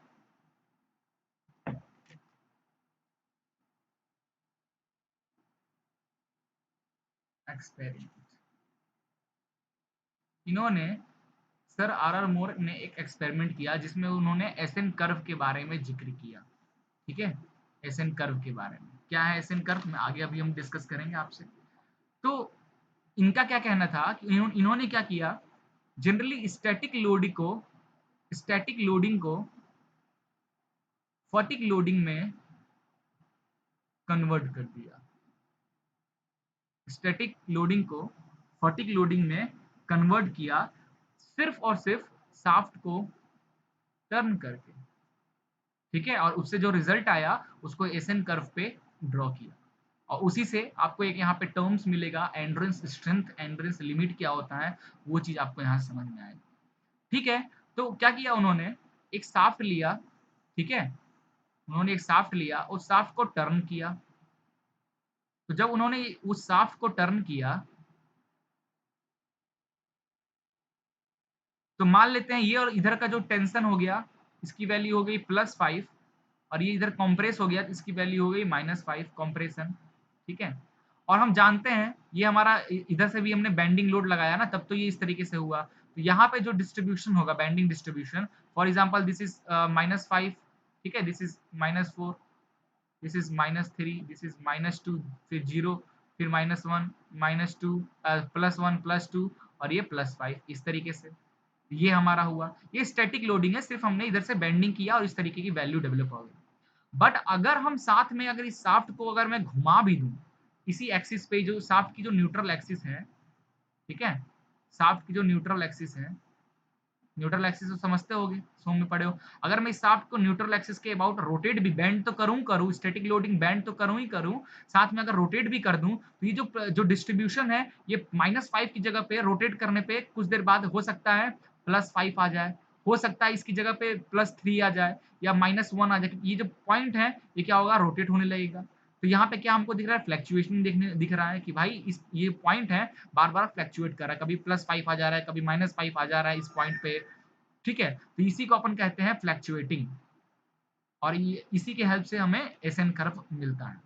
एक्सपेरिमेंट, इन्होंने सर आर आर मोर ने एक एक्सपेरिमेंट किया जिसमें उन्होंने एसएन कर्व के बारे में जिक्र किया। ठीक है, एसएन कर्व के बारे में क्या है, एसएन कर्व में आगे अभी हम डिस्कस करेंगे आपसे। तो इनका क्या कहना था कि इन्होंने क्या किया, जनरली स्टैटिक लोडिंग को फटिक लोडिंग में कन्वर्ट कर दिया, स्टैटिक लोडिंग को फटिक लोडिंग में कन्वर्ट किया, सिर्फ और सिर्फ शाफ्ट को टर्न करके। ठीक है, और उससे जो रिजल्ट आया उसको एसएन कर्व पे ड्रॉ किया, और उसी से आपको एक यहाँ पे टर्म्स मिलेगा, एंड्रेंस स्ट्रेंथ, एंड्रेंस लिमिट क्या होता है, वो चीज आपको यहाँ समझ में आएगी। ठीक है, तो क्या किया उन्होंने, एक शाफ्ट लिया। ठीक है, उन्होंने एक शाफ्ट लिया, उस शाफ्ट को टर्न किया। तो जब उन्होंने उस शाफ्ट को टर्न किया, तो मान लेते हैं ये और इधर का जो टेंशन हो गया, इसकी वैल्यू हो गई +5, और ये इधर कंप्रेस हो गया, तो इसकी वैल्यू हो गई -5 कंप्रेशन। ठीक है, और हम जानते हैं ये हमारा इधर से भी हमने बेंडिंग लोड लगाया ना, तब तो ये इस तरीके से हुआ। तो यहाँ पे जो डिस्ट्रीब्यूशन होगा, bending distribution, for example this is -5, ठीक है, this is -4, this is -3, this is -2, फिर 0, फिर -1, -2, +1 +2, और ये +5, इस तरीके से ये हमारा हुआ। ये स्टैटिक लोडिंग है, सिर्फ हमने इधर से बेंडिंग किया और इस तरीके की वैल्यू डेवलप हो गई। बट अगर हम साथ में अगर इस शाफ्ट को अगर मैं घुमा भी दूं इसी एक्सिस पे, जो शाफ्ट की जो न्यूट्रल एक्सिस है, ठीक है, शाफ्ट की जो न्यूट्रल एक्सिस है, न्यूट्रल एक्सिस तो समझते होगे, सो में पढ़े हो। अगर मैं इस शाफ्ट को न्यूट्रल एक्सिस के अबाउट रोटेट भी, बेंड तो करूं स्टैटिक लोडिंग बेंड तो करूं ही करूं, साथ में अगर रोटेट भी कर दूं, तो ये जो जो डिस्ट्रीब्यूशन है, ये -5 की जगह पे रोटेट करने पे कुछ देर बाद हो सकता है +5 आ जाए, हो सकता है इसकी जगह पे +3 आ जाए, या -1 आ जाए। ये जो पॉइंट है ये क्या होगा, रोटेट होने लगेगा। तो यहाँ पे क्या हमको दिख रहा है, फ्लैक्चुएशन दिख रहा है कि भाई इस ये पॉइंट है बार बार फ्लैक्चुएट कर रहा है, कभी +5 आ जा रहा है, कभी -5 आ जा रहा है इस पॉइंट पे। ठीक है, तो इसी को अपन कहते हैं फ्लैक्चुएटिंग, और ये इसी के हेल्प से हमें एसएन कर्व मिलता है।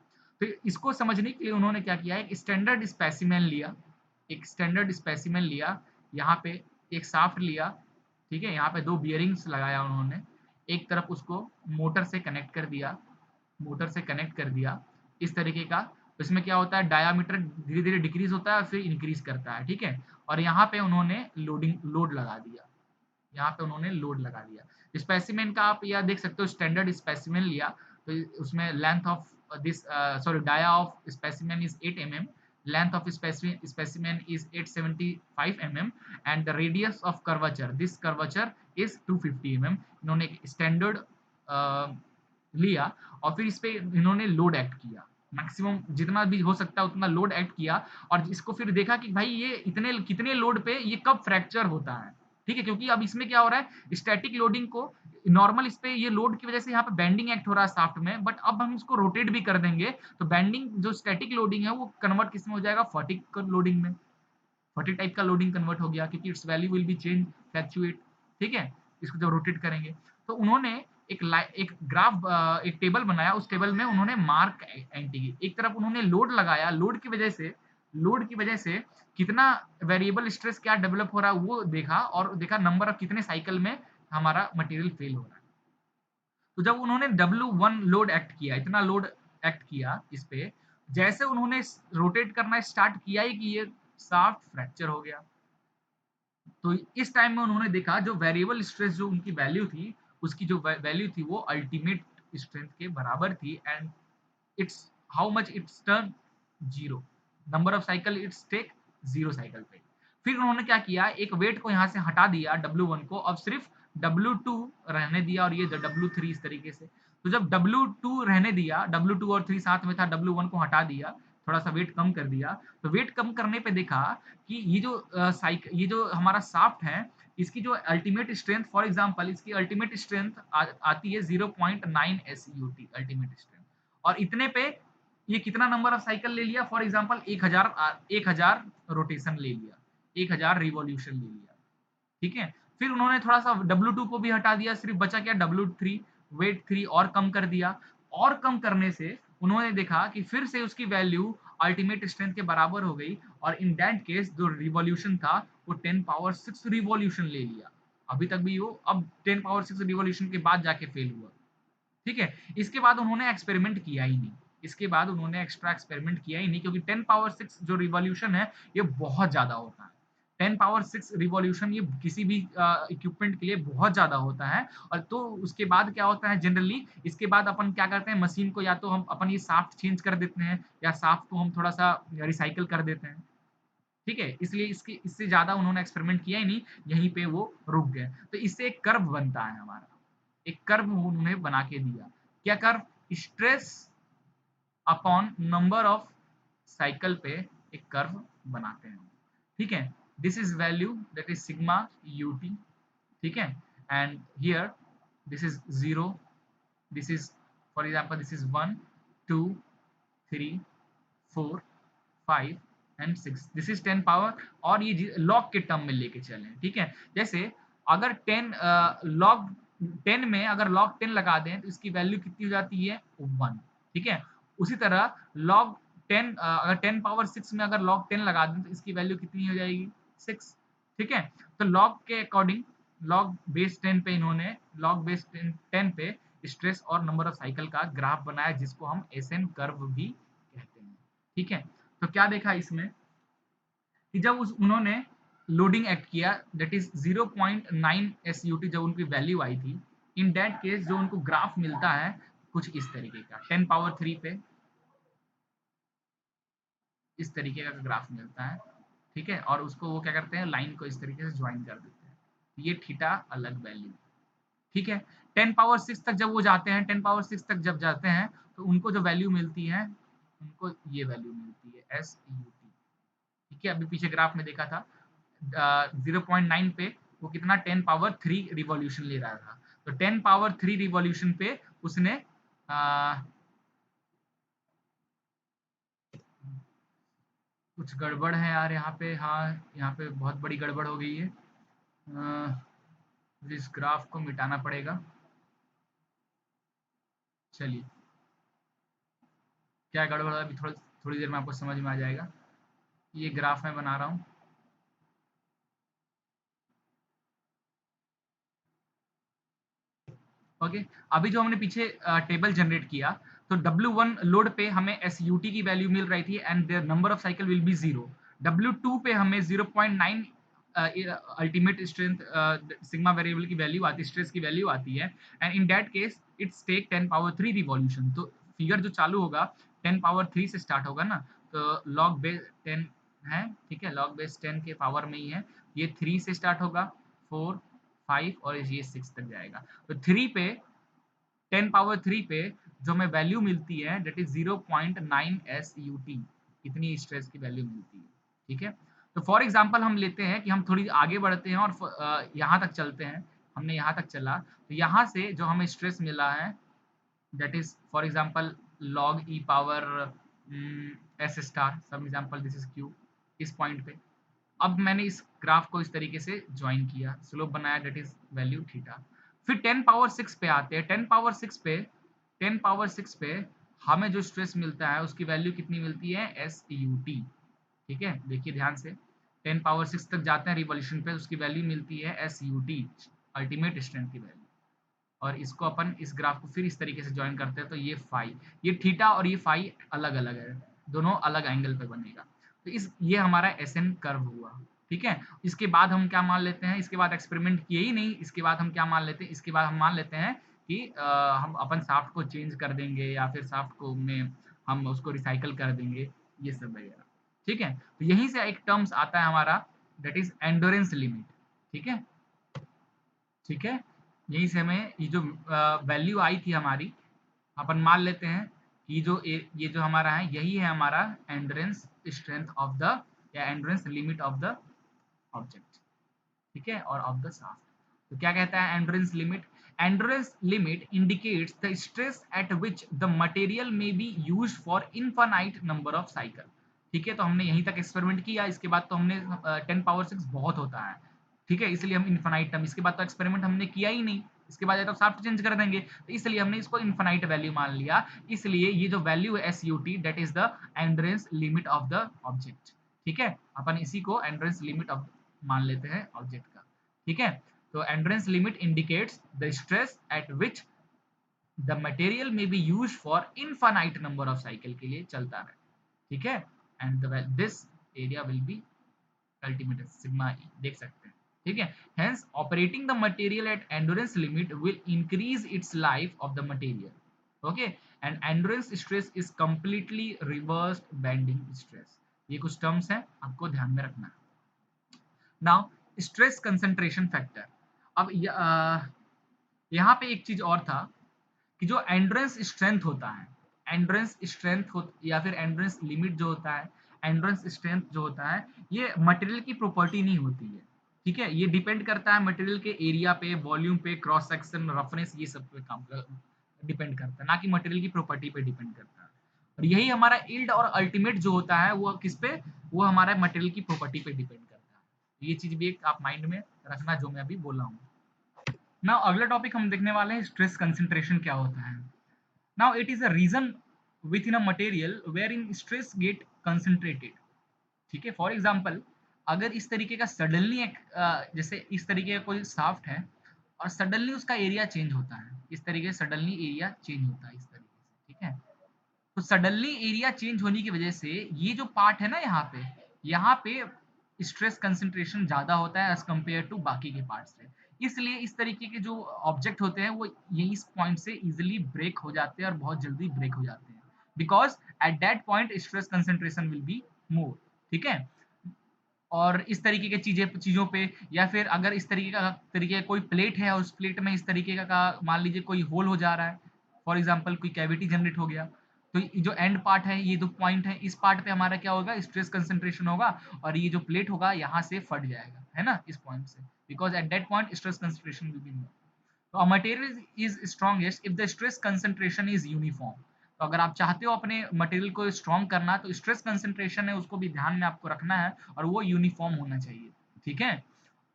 तो इसको समझने के लिए उन्होंने क्या किया, एक स्टैंडर्ड स्पेसिमेन लिया, एक स्टैंडर्ड स्पेसिमेन लिया, यहाँ पे एक शाफ्ट लिया। ठीक है, यहाँ पे 2 बियरिंग्स लगाया उन्होंने, एक तरफ उसको मोटर से कनेक्ट कर दिया, मोटर से कनेक्ट कर दिया इस तरीके का। तो इसमें क्या होता है, डायामीटर धीरे धीरे डिक्रीज होता है फिर इंक्रीज करता है। ठीक है, और यहाँ पे उन्होंने लोड लगा दिया, यहाँ पे उन्होंने लोड लगा दिया। स्पेसिमेन का आप यह देख सकते हो, स्टैंडर्ड स्पेसिमेन लिया, तो उसमें length of this sorry dia of specimen is 8 mm, length of specimen is 875 mm, and the radius of curvature, this curvature is 250 mm। इन्होंने एक स्टैंडर्ड लिया, और फिर इस पे इन्होंने लोड एक्ट किया, मैक्सिमम जितना भी हो सकता है उतना लोड एक्ट किया, और इसको फिर देखा कि भाई ये इतने कितने लोड पे ये कब फ्रैक्चर होता है। ठीक है, क्योंकि अब इसमें क्या हो रहा है, स्टैटिक लोडिंग को नॉर्मल इस पे ये लोड की वजह से यहाँ पे बेंडिंग एक्ट हो रहा है शाफ्ट में, बट अब हम इसको रोटेट भी कर देंगे, तो बेंडिंग जो स्टैटिक लोडिंग है वो कन्वर्ट किस में हो जाएगा, फटिक लोडिंग में, फटिक टाइप का लोडिंग कन्वर्ट हो गया, क्योंकि it's value will be change, fluctuate. ठीक है, इसको जब रोटेट करेंगे, तो उन्होंने एक ग्राफ, एक टेबल बनाया, उस टेबल में उन्होंने मार्क एंटी की, एक तरफ उन्होंने लोड लगाया, लोड की वजह से कितना वेरिएबल स्ट्रेस क्या डेवलप हो रहा है वो देखा, और देखा नंबर ऑफ कितने साइकिल में हमारा मटेरियल फेल हो रहा है। तो जब उन्होंने W1 लोड एक्ट किया, इतना लोड एक्ट किया इस पे, जैसे उन्होंने रोटेट करना स्टार्ट किया ही कि ये शाफ्ट फ्रैक्चर हो गया। तो इस टाइम में उन्होंने देखा जो वेरिएबल स्ट्रेस जो उनकी वैल्यू थी, उसकी जो वैल्यू थी वो अल्टीमेट स्ट्रेंथ के बराबर थी, and its how much its turn, zero, number of cycle its take, zero cycle पे। फिर उन्होंने क्या किया, एक वेट को यहाँ से हटा दिया W1 को, अब सिर्फ W2 रहने दिया, और ये W3 इस तरीके से। तो जब W2 रहने दिया, W2 और 3 साथ में था, W1 को हटा दिया, थोड़ा सा वेट कम कर दिया, तो वेट कम करने पे देखा कि ये जो ये जो हमारा शाफ्ट है, इसकी जो अल्टीमेट स्ट्रेंथ, फॉर एग्जांपल इसकी अल्टीमेट स्ट्रेंथ आती है 0.9 SUT अल्टीमेट स्ट्रेंथ, और इतने पे ये कितना नंबर ऑफ साइकिल ले लिया, फॉर एग्जांपल 1000 रोटेशन ले लिया, 1000 रिवॉल्यूशन ले लिया, ठीक है। फिर उन्होंने थोड़ा सा W2 को भी हटा दिया, सिर्फ बचा क्या W3, वेट 3 और कम कर दिया, और कम करने से उन्होंने देखा कि फिर से उसकी वैल्यू अल्टीमेट स्ट्रेंथ के बराबर हो गई, और इन दैट केस जो रिवॉल्यूशन था वो 10 पावर 6 रिवॉल्यूशन ले लिया। अभी तक भी वो अब 10 पावर 6 रिवॉल्यूशन के बाद जाके फेल हुआ, ठीक है। इसके बाद उन्होंने एक्सपेरिमेंट किया ही नहीं, इसके बाद उन्होंने एक्स्ट्रा एक्सपेरिमेंट किया ही नहीं, क्योंकि 10 पावर 6 जो रिवॉल्यूशन है ये बहुत ज्यादा होता है। 10 पावर 6 रिवॉल्यूशन ये किसी भी इक्विपमेंट के लिए बहुत ज्यादा होता है। और तो उसके बाद क्या होता है जनरली, इसके बाद अपन क्या करते हैं, मशीन को या तो हम अपन ये साफ्ट चेंज कर देते हैं, या साफ्ट को हम थोड़ा सा रिसाइकल कर देते हैं, ठीक है। इसलिए इसके इससे ज्यादा उन्होंने एक्सपेरिमेंट किया ही नहीं, यहीं पे वो रुक गए। तो इससे एक कर्व बनता है हमारा, एक कर्व उन्होंने बना के दिया। क्या curve, stress upon number of cycle पे एक कर्व बनाते हैं, ठीक है। This is value that is sigma UT, ठीक है। And here this is 0, this is for example this is 1 2 3 4 5 and 6, this is 10 power, और ये लॉग के टर्म में लेके चले, ठीक है। जैसे अगर 10 लॉग 10 में अगर लॉग 10 लगा दें तो इसकी वैल्यू कितनी हो जाती है 1, ठीक है। उसी तरह लॉग 10 अगर 10 पावर 6 में अगर लॉग 10 लगा दें तो इसकी वैल्यू कितनी हो जाएगी 6, ठीक है। तो लॉग के अकॉर्डिंग लॉग बेस 10 पे इन्होंने लॉग बेस 10 पे स्ट्रेस और नंबर ऑफ साइकिल का ग्राफ बनाया, जिसको हम SN कर्व भी कहते हैं, ठीक है। तो क्या देखा इसमें कि जब उन्होंने लोडिंग एक्ट किया, दैट इज 0.9 SUT जब उनकी वैल्यू आई थी, इन दैट केस जो उनको ग्राफ मिलता है कुछ इस तरीके का, 10 पावर 3 पे इस तरीके का ग्राफ मिलता है, ठीक है। और उसको वो क्या करते हैं, लाइन को इस तरीके से ज्वाइन कर देते हैं, ये थीटा अलग वैल्यू, ठीक है। 10 पावर 6 तक जब वो जाते हैं, 10 पावर 6 तक जब जाते हैं तो उनको जो वैल्यू मिलती है, उनको ये वैल्यू मिलती है SUT, ठीक है। अभी पीछे ग्राफ में देखा था 0.9 पे वो कितना 10 पावर 3 रिवॉल्यूशन ले रहा था, तो 10 पावर 3 रिवॉल्यूशन पे उसने कुछ गड़बड़ है यार यहाँ पे, हाँ यहाँ पे बहुत बड़ी गड़बड़ हो गई है, इस ग्राफ को मिटाना पड़ेगा। चलिए, क्या गड़बड़ है अभी थोड़ी थोड़ी देर में आपको समझ में आ जाएगा। ये ग्राफ मैं बना रहा हूँ, ओके। अभी जो हमने पीछे टेबल जनरेट किया, तो W1 लोड पे हमें SUT की वैल्यू मिल रही थी, and their number of cycle will be 0। W2 पे हमें 0.9 अल्टीमेट स्ट्रेंथ सिग्मा वेरिएबल की वैल्यू आती है, स्ट्रेस की वैल्यू आती है, and in that case its take 10 power 3 revolution. तो फिगर जो चालू होगा 10 पावर 3 से स्टार्ट होगा ना, तो लॉग बेस 10 है, ठीक है, लॉग बेस 10 के पावर में ही है, ये 3 से स्टार्ट होगा, 4 5 और ये 6 तक जाएगा। तो 3 पे 10 पावर 3 पे जो हमें वैल्यू मिलती है दैट इज 0.9 SUT, इतनी स्ट्रेस की वैल्यू मिलती है, ठीक है। तो फॉर एग्जांपल हम लेते हैं कि हम थोड़ी आगे बढ़ते हैं और यहाँ तक चलते हैं, हमने यहाँ तक चला, तो यहाँ से जो हमें स्ट्रेस मिला है that is for example log e power S star, some example this is Q, इस पॉइंट पे अब मैंने इस ग्राफ को इस तरीके से ज्वाइन किया, स्लोप बनाया दैट इज वैल्यू थीटा। फिर 10 पावर 6 पे आते हैं। 10 पावर 6 पे हमें जो स्ट्रेस मिलता है उसकी वैल्यू कितनी मिलती है, एस यू टी। ठीक है, देखिए ध्यान से, 10 पावर 6 तक जाते हैं रिवॉल्यूशन पे, उसकी वैल्यू मिलती है S U T, ultimate strength की वैल्यू। और इसको अपन इस ग्राफ को फिर इस तरीके से ज्वाइन करते हैं, तो ये फाई, ये थीटा और ये फाई अलग अलग है, दोनों अलग एंगल पे बनेगा। तो इस ये हमारा एस एन कर्व हुआ। ठीक है, इसके बाद हम क्या मान लेते हैं, इसके बाद एक्सपेरिमेंट किए ही नहीं, इसके बाद हम क्या मान लेते हैं, इसके बाद हम मान लेते हैं कि हम अपन साफ्ट को चेंज कर देंगे या फिर साफ्ट को में हम उसको रिसाइकल कर देंगे, ये सब वगैरह। ठीक है, तो यहीं से एक टर्म्स आता है हमारा, दैट इज एंडोरेंस लिमिट। ठीक है, ठीक है, यहीं से हमें ये जो वैल्यू आई थी हमारी, अपन मान लेते हैं कि ये जो हमारा है, यही है हमारा एंड्योरेंस स्ट्रेंथ ऑफ द, या endurance limit of the object. ठीक है, और ऑफ द शाफ्ट। तो क्या कहता है endurance limit, endurance limit indicates the stress at which the material may be used for infinite number of cycle. ठीक है, तो हमने यहीं तक एक्सपेरिमेंट किया, इसके बाद तो हमने 10 पावर 6 बहुत होता है। ठीक है, इसलिए हम इनफाइनाइट टर्म, इसके बाद तो एक्सपेरिमेंट हमने किया ही नहीं, इसके बाद या तो शाफ्ट चेंज कर देंगे, तो इसलिए हमने इसको इनफाइनाइट वैल्यू मान लिया। इसलिए ये जो वैल्यू है S U T, that is the endurance limit of the object. ठीक है, अपन इसी को एंड्योरेंस लिमिट ऑफ मान लेते हैं ऑब्जेक्ट का। ठीक है, तो endurance limit indicates the stress at which the material may be used for infinite number of cycle के लिए चलता है। ठीक है, and this area will be ultimate sigma E, देख सकते हैं। ठीक है, hence operating the material at endurance limit will increase its life of the material. Okay, and endurance stress is completely reversed bending stress. ये कुछ टर्म्स हैं, आपको ध्यान में रखना है। Now stress concentration factor. अब यहाँ पे एक चीज और था कि जो एंड्योरेंस स्ट्रेंथ होता है, एंड्योरेंस स्ट्रेंथ हो या फिर एंड्योरेंस लिमिट जो होता है, एंड्योरेंस स्ट्रेंथ जो होता है, ये मटेरियल की प्रॉपर्टी नहीं होती है। ठीक है, ये डिपेंड करता है मटेरियल के एरिया पे, वॉल्यूम पे, क्रॉस सेक्शन, रफनेस, ये सब पे काम डिपेंड करता है, ना कि मटेरियल की प्रॉपर्टी पे डिपेंड करता है। और यही हमारा इल्ड और अल्टीमेट जो होता है वो किस पे, वो हमारा मटेरियल की प्रॉपर्टी पे डिपेंड करता है। ये चीज भी एक आप माइंड में रखना जो मैं अभी बोला हूँ। ना अगला टॉपिक हम देखने वाले हैं, स्ट्रेस कंसंट्रेशन क्या होता है। Now it is a region within a material wherein stress get concentrated। ठीक है, फॉर एग्जाम्पल अगर इस तरीके का सडनली एक जैसे इस तरीके का कोई शाफ्ट है और सडनली उसका एरिया चेंज होता है, इस तरीके से सडनली एरिया चेंज होता है इस तरीके से। ठीक है, तो सडनली एरिया चेंज होने की वजह से ये जो पार्ट है ना, यहाँ पे स्ट्रेस कंसंट्रेशन ज्यादा होता है एज कम्पेयर टू बाकी के पार्ट से। इसलिए इस तरीके के जो ऑब्जेक्ट होते हैं वो यही इस पॉइंट से इजिली ब्रेक हो जाते हैं और बहुत जल्दी ब्रेक हो जाते हैं, because at that point stress concentration will be more. ठीक है, और इस तरीके के चीजों पे, या फिर अगर इस तरीके का कोई प्लेट है और उस प्लेट में इस तरीके का मान लीजिए कोई होल हो जा रहा है, फॉर एग्जांपल कोई कैविटी जनरेट हो गया, तो ये जो एंड पार्ट है, ये दो पॉइंट है, इस पार्ट पे हमारा क्या होगा, स्ट्रेस कंसंट्रेशन होगा, और ये जो प्लेट होगा यहाँ से फट जाएगा, है ना, इस पॉइंट से, because at that point stress concentration will be more. तो a material is strongest if the stress concentration is uniform। तो अगर आप चाहते हो अपने मटेरियल को स्ट्रॉन्ग करना, तो स्ट्रेस कंसंट्रेशन है उसको भी ध्यान में आपको रखना है, और वो यूनिफॉर्म होना चाहिए। ठीक है,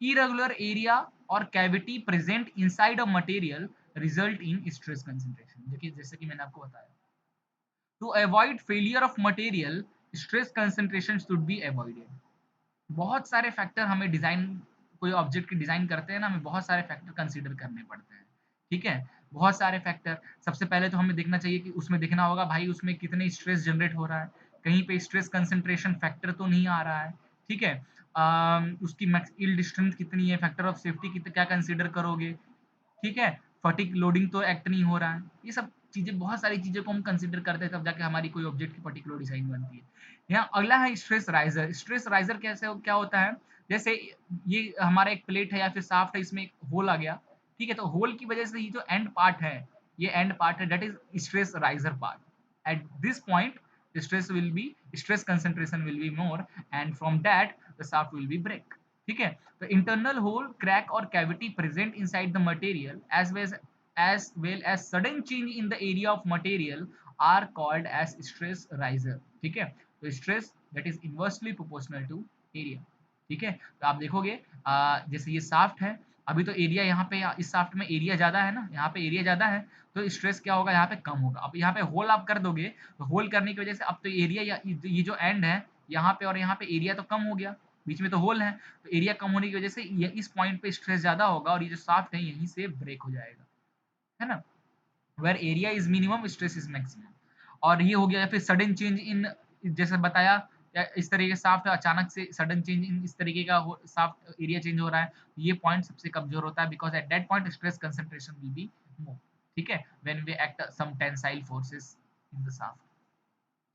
irregular एरिया और cavity present inside a material result in stress concentration, देखिए जैसे कि मैंने आपको बताया, to avoid failure of material stress concentration should be avoided. बहुत सारे फैक्टर हमें डिजाइन, कोई ऑब्जेक्ट की डिजाइन करते हैं ना, हमें बहुत सारे फैक्टर कंसीडर करने पड़ते हैं। ठीक है, बहुत सारे फैक्टर, सबसे पहले तो हमें देखना चाहिए कि उसमें देखना होगा भाई उसमें कितने स्ट्रेस जनरेट हो रहा है, कहीं पे स्ट्रेस कंसंट्रेशन फैक्टर तो नहीं आ रहा है। ठीक है, उसकी यील्ड स्ट्रेंथ कितनी है, फैक्टर ऑफ सेफ्टी की क्या कंसीडर करोगे। ठीक है, फटिक लोडिंग तो एक्ट नहीं हो रहा है, ये सब चीजें, बहुत सारी चीजें को हम कंसीडर करते हैं, तब जाके हमारी कोई ऑब्जेक्ट की पर्टिकुलर डिजाइन बनती है। यहाँ अगला है स्ट्रेस राइजर। स्ट्रेस राइजर कैसे क्या होता है, जैसे ये हमारा एक प्लेट है या फिर शाफ्ट है, इसमें एक होल आ गया। ठीक है, तो होल की वजह से ये जो एंड पार्ट है, ये एंड पार्ट है, that is stress riser part. At this point stress concentration will be more, and from that the shaft will be break. ठीक है, तो इंटरनल होल, क्रैक और cavity present inside the material as well as sudden change in the area of material are called as stress riser। ठीक है, तो stress that is inversely proportional to area. ठीक है, तो आप देखोगे जैसे ये शाफ्ट है, अभी तो एरिया यहाँ पे इस शाफ्ट में एरिया ज़्यादा है ना, यहाँ पे एरिया ज़्यादा है, तो स्ट्रेस क्या होगा, यहाँ पे कम होगा। अब यहाँ पे होल आप कर दोगे, तो होल करने की वजह से अब तो एरिया या ये जो एंड है, यहाँ पे और यहाँ पे एरिया तो कम हो गया, बीच में तो होल है, तो एरिया कम होने की वजह से ये इस पॉइंट पे स्ट्रेस ज़्यादा होगा और ये जो शाफ्ट है यहीं से ब्रेक हो जाएगा, है ना? Where area is minimum stress is maximum. और ये हो गया। या फिर सडन चेंज इन, जैसे बताया, या इस तरीके से साफ्ट अचानक से सडन चेंज इन इस तरीके का साफ्ट एरिया चेंज हो रहा है, तो ये पॉइंट सबसे कमजोर होता है, because at that point stress concentration will be more. ठीक है, when we act some tensile forces in the shaft,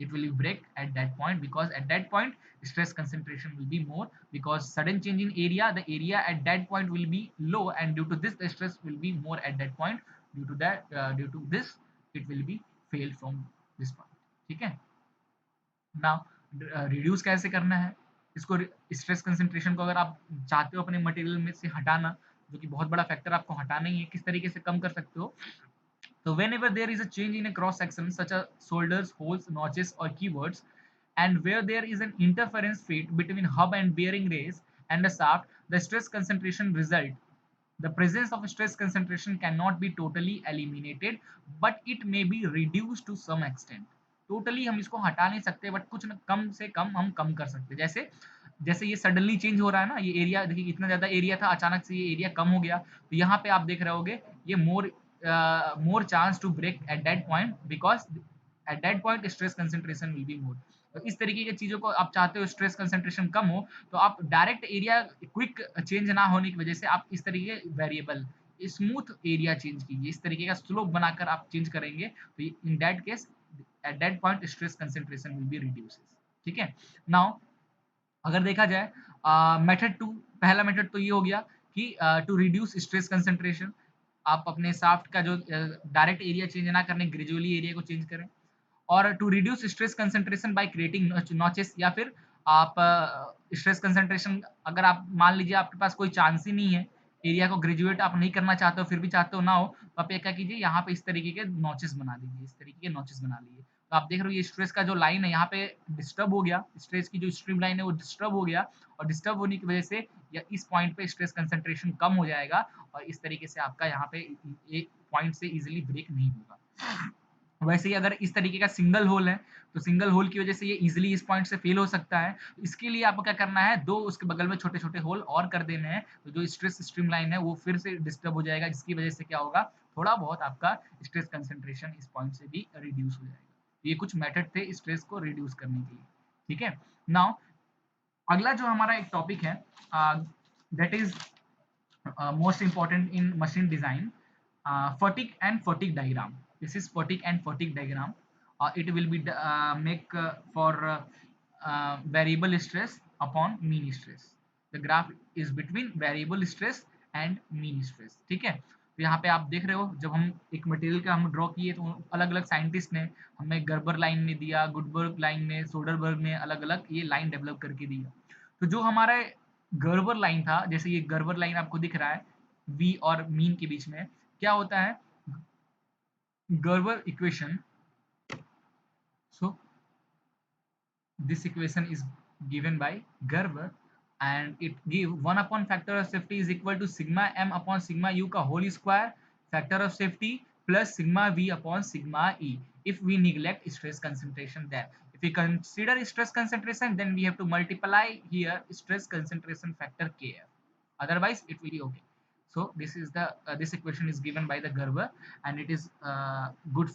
it will break at that point, because at that point stress concentration will be more, because sudden change in area, the area at that point will be low, and due to this the stress will be more at that point. Due to that, due to this, it will be fail from this point. ठीक है, नाउ रिड्यूस कैसे करना है इसको? स्ट्रेस कंसंट्रेशन को अगर आप चाहते हो अपने मटेरियल में से हटाना, जो कि बहुत बड़ा फैक्टर आपको हटाना ही है, किस तरीके से कम कर सकते हो? So whenever there is a change in a cross section, such as shoulders, holes, notches, or keywords, and where there is an interference fit between hub and bearing race and the shaft, the stress concentration result. The presence of stress concentration cannot be totally eliminated, but it may be reduced to some extent. Totally हम इसको हटा नहीं सकते, बट कुछ न कम से कम हम कम कर सकते हैं। जैसे जैसे ये सडनली चेंज हो रहा है ना, ये एरिया देखिए, इतना ज्यादा एरिया था, अचानक से ये एरिया कम हो गया, तो यहाँ पे आप देख रहे होगे ये more chance to break at that point, because at that point stress concentration will be more. तो इस तरीके की चीजों को आप चाहते हो स्ट्रेस कंसंट्रेशन कम हो, तो आप डायरेक्ट एरिया क्विक चेंज ना होने की वजह से आप इस तरीके वेरिएबल स्मूथ एरिया चेंज कीजिए, इस तरीके का स्लोप बनाकर आप चेंज करेंगे, तो इन that case at that point stress concentration will B reduces. ठीक है, नाउ अगर देखा जाए मेथड टू, पहला मेथड तो ये हो गया कि टू रिड्यूस स्ट्रेस कंसंट्रेशन, आप अपने शाफ्ट का जो डायरेक्ट एरिया चेंज ना करने, ग्रेजुअली एरिया को चेंज करें। और to reduce stress concentration by creating notches, या फिर आप स्ट्रेस कंसंट्रेशन, अगर आप मान लीजिए आपके पास कोई चांस ही नहीं है, एरिया को ग्रेजुएट आप नहीं करना चाहते हो, फिर भी चाहते हो ना हो, तो आप ये क्या कीजिए, यहाँ पे इस तरीके के नॉचेस बना दीजिए, इस तरीके के नॉचेस बना लीजिए। तो आप देख रहे हो ये स्ट्रेस का जो लाइन है यहाँ पे डिस्टर्ब हो गया, स्ट्रेस की जो स्ट्रीम लाइन है वो डिस्टर्ब हो गया, और डिस्टर्ब होने की वजह से या इस पॉइंट पे स्ट्रेस कंसंट्रेशन कम हो जाएगा, और इस तरीके से आपका यहाँ पे एक पॉइंट से इजीली ब्रेक नहीं होगा। वैसे ही अगर इस तरीके का सिंगल होल है, तो सिंगल होल की वजह से ये इजीली इस पॉइंट से फेल हो सकता है। इसके लिए आपको क्या करना है, दो उसके बगल में छोटे-छोटे होल और कर देने हैं, तो जो स्ट्रेस स्ट्रीमलाइन है वो फिर से डिस्टर्ब हो जाएगा, जिसकी वजह से क्या होगा, थोड़ा बहुत आपका स्ट्रेस कंसंट्रेशन इस पॉइंट से भी रिड्यूस हो जाएगा। ये कुछ मेथड थे स्ट्रेस को रिड्यूस करने के लिए। ठीक है, नाउ अगला जो हमारा एक टॉपिक है, that is most important in machine design, fatigue and fatigue diagram. This is fatigue and fatigue diagram. It will be make for variable stress upon mean stress. The graph is between variable stress and mean stress. ठीक है, तो यहाँ पे आप देख रहे हो, जब हम एक मटेरियल का हम ड्रॉ किए, तो अलग अलग साइंटिस्ट ने हमें गर्बर लाइन ने दिया, गुडबर्ग लाइन ने, सोडरबर्ग ने अलग अलग ये लाइन डेवलप करके दिया। तो जो हमारा गर्बर लाइन था, जैसे ये गर्बर लाइन आपको दिख रहा है वी और मीन के बीच में, क्या होता है, Gerber equation. So this equation is given by Gerber, and it give 1 upon factor of safety is equal to sigma m upon sigma u का whole square, factor of safety plus sigma v upon sigma e, if we neglect stress concentration there. If we consider stress concentration, then we have to multiply here stress concentration factor kf, otherwise it will be okay. So this is the this equation is given by the Gerber, and it is good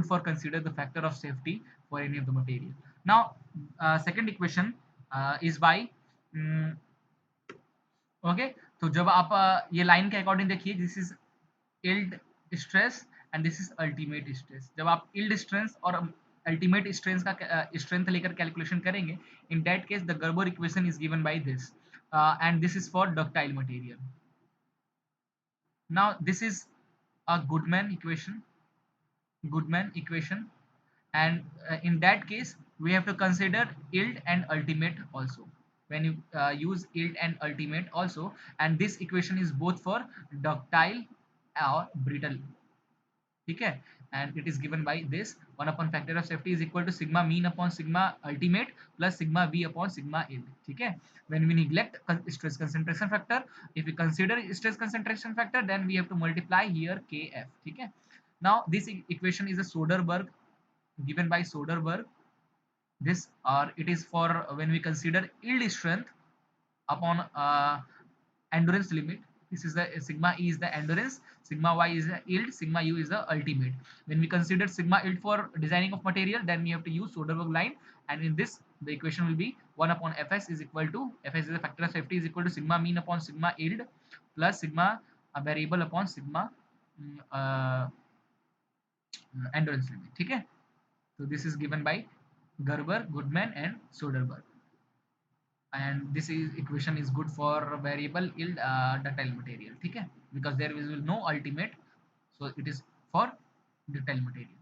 for consider the factor of safety for any of the material. Now, second equation is by okay. तो जब आप ये लाइन के अकॉर्डिंग देखिए, this is yield stress and this is ultimate stress. जब आप इल्ड स्ट्रेंथ और अल्टीमेट स्ट्रेंथ का स्ट्रेंथ लेकर कैलकुलेशन करेंगे, इन that case the Gerber equation is given by this, and this is for ductile material. Now this is a Goodman equation, and in that case we have to consider yield and ultimate also. When you use yield and ultimate also, and this equation is both for ductile or brittle. ठीक है, and it is given by this 1 upon factor of safety is equal to sigma mean upon sigma ultimate plus sigma V upon sigma yield. ठीक है, when we neglect stress concentration factor, if we consider stress concentration factor, then we have to multiply here kf. ठीक है, now this equation is a Soderberg, given by Soderberg. This, or it is for when we consider yield strength upon endurance limit. This is the sigma E is the endurance, sigma Y is the yield, sigma U is the ultimate. When we consider sigma yield for designing of material, then we have to use Soderberg line, and in this the equation will be 1 upon Fs is equal to, Fs is the factor of safety, is equal to sigma mean upon sigma yield plus sigma variable upon sigma endurance limit. ठीक है, so this is given by Gerber, Goodman and Soderberg, and this is equation is good for variable yield ductile material. ठीक है, because there is no ultimate, so it is for ductile material.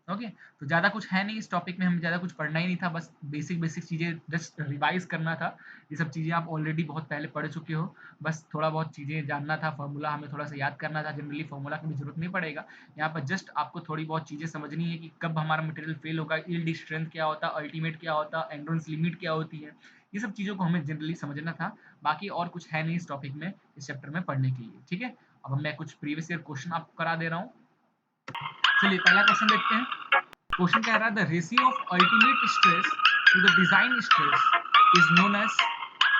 Okay तो ज़्यादा कुछ है नहीं इस टॉपिक में, हमें ज़्यादा कुछ पढ़ना ही नहीं था, बस बेसिक बेसिक चीज़ें जस्ट रिवाइज करना था. ये सब चीज़ें आप ऑलरेडी बहुत पहले पढ़ चुके हो, बस थोड़ा बहुत चीज़ें जानना था, फार्मूला हमें थोड़ा सा याद करना था. जनरली फार्मूला की भी जरूरत नहीं पड़ेगा यहाँ पर, जस्ट आपको थोड़ी बहुत चीज़ें समझनी है कि कब हमारा मटेरियल फेल होगा, यील्ड स्ट्रेंथ क्या होता है, अल्टीमेट क्या होता है, एंड्योरेंस लिमिट क्या होती है, ये सब चीज़ों को हमें जनरली समझना था. बाकी और कुछ है नहीं इस टॉपिक में, इस चैप्टर में पढ़ने के लिए. ठीक है, अब मैं कुछ प्रीवियस ईयर क्वेश्चन आपको करा दे रहा हूँ. चलिए पहला क्वेश्चन देखते हैं. क्वेश्चन कह रहा है the ratio of ultimate stress to the design stress is known as,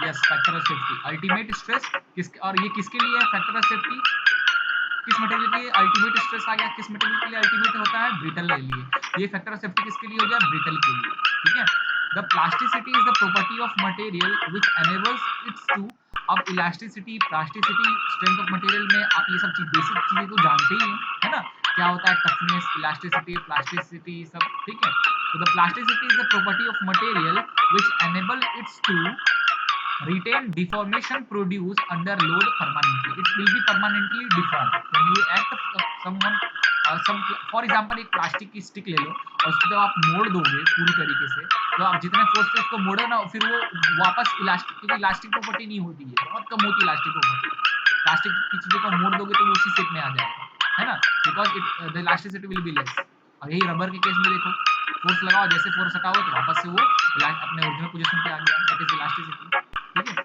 yes, factor of safety. Ultimate stress किसके, और ये किसके लिए है फैक्टर ऑफ सेफ्टी, किस मटेरियल के लिए अल्टीमेट स्ट्रेस आ गया, किस मटेरियल के लिए अल्टीमेट होता है, ब्रिटल के लिए. ये फैक्टर ऑफ सेफ्टी किसके लिए हो गया, ब्रिटल के लिए. ठीक है, the plasticity is the property of material which enables its to. अब elasticity, plasticity, strength of material में आप ये सब चीज बेसिक चीजें तो जानते ही है ना, क्या होता है टफनेस, इलास्टिसिटी, प्लास्टिसिटी सब. ठीक है, तो the plasticity is the property of material which enable its to retain deformation produced under load permanently. It will be permanently deformed when you act someone for example एक प्लास्टिक की स्टिक ले लो और उसको जब आप मोड़ दोगे पूरी तरीके से, तो आप जितने फोर्स से उसको मोड़ो ना, फिर वो वापस इलास्टिक, क्योंकि इलास्टिक प्रॉपर्टी नहीं होती है, बहुत कम होती है इलास्टिक प्रॉपर्टी. प्लास्टिक की चीजों को मोड़ दोगे तो वो उसी शेप में आ जाएगा, है ना, because it the elasticity will be less. और यही रबर के केस में देखो, फोर्स लगाओ, जैसे फोर्स हटाओ तो वापस से वो अपने ओरिजिनल पोजीशन पे आ गया, दैट इज इलास्टिसिटी. ठीक है,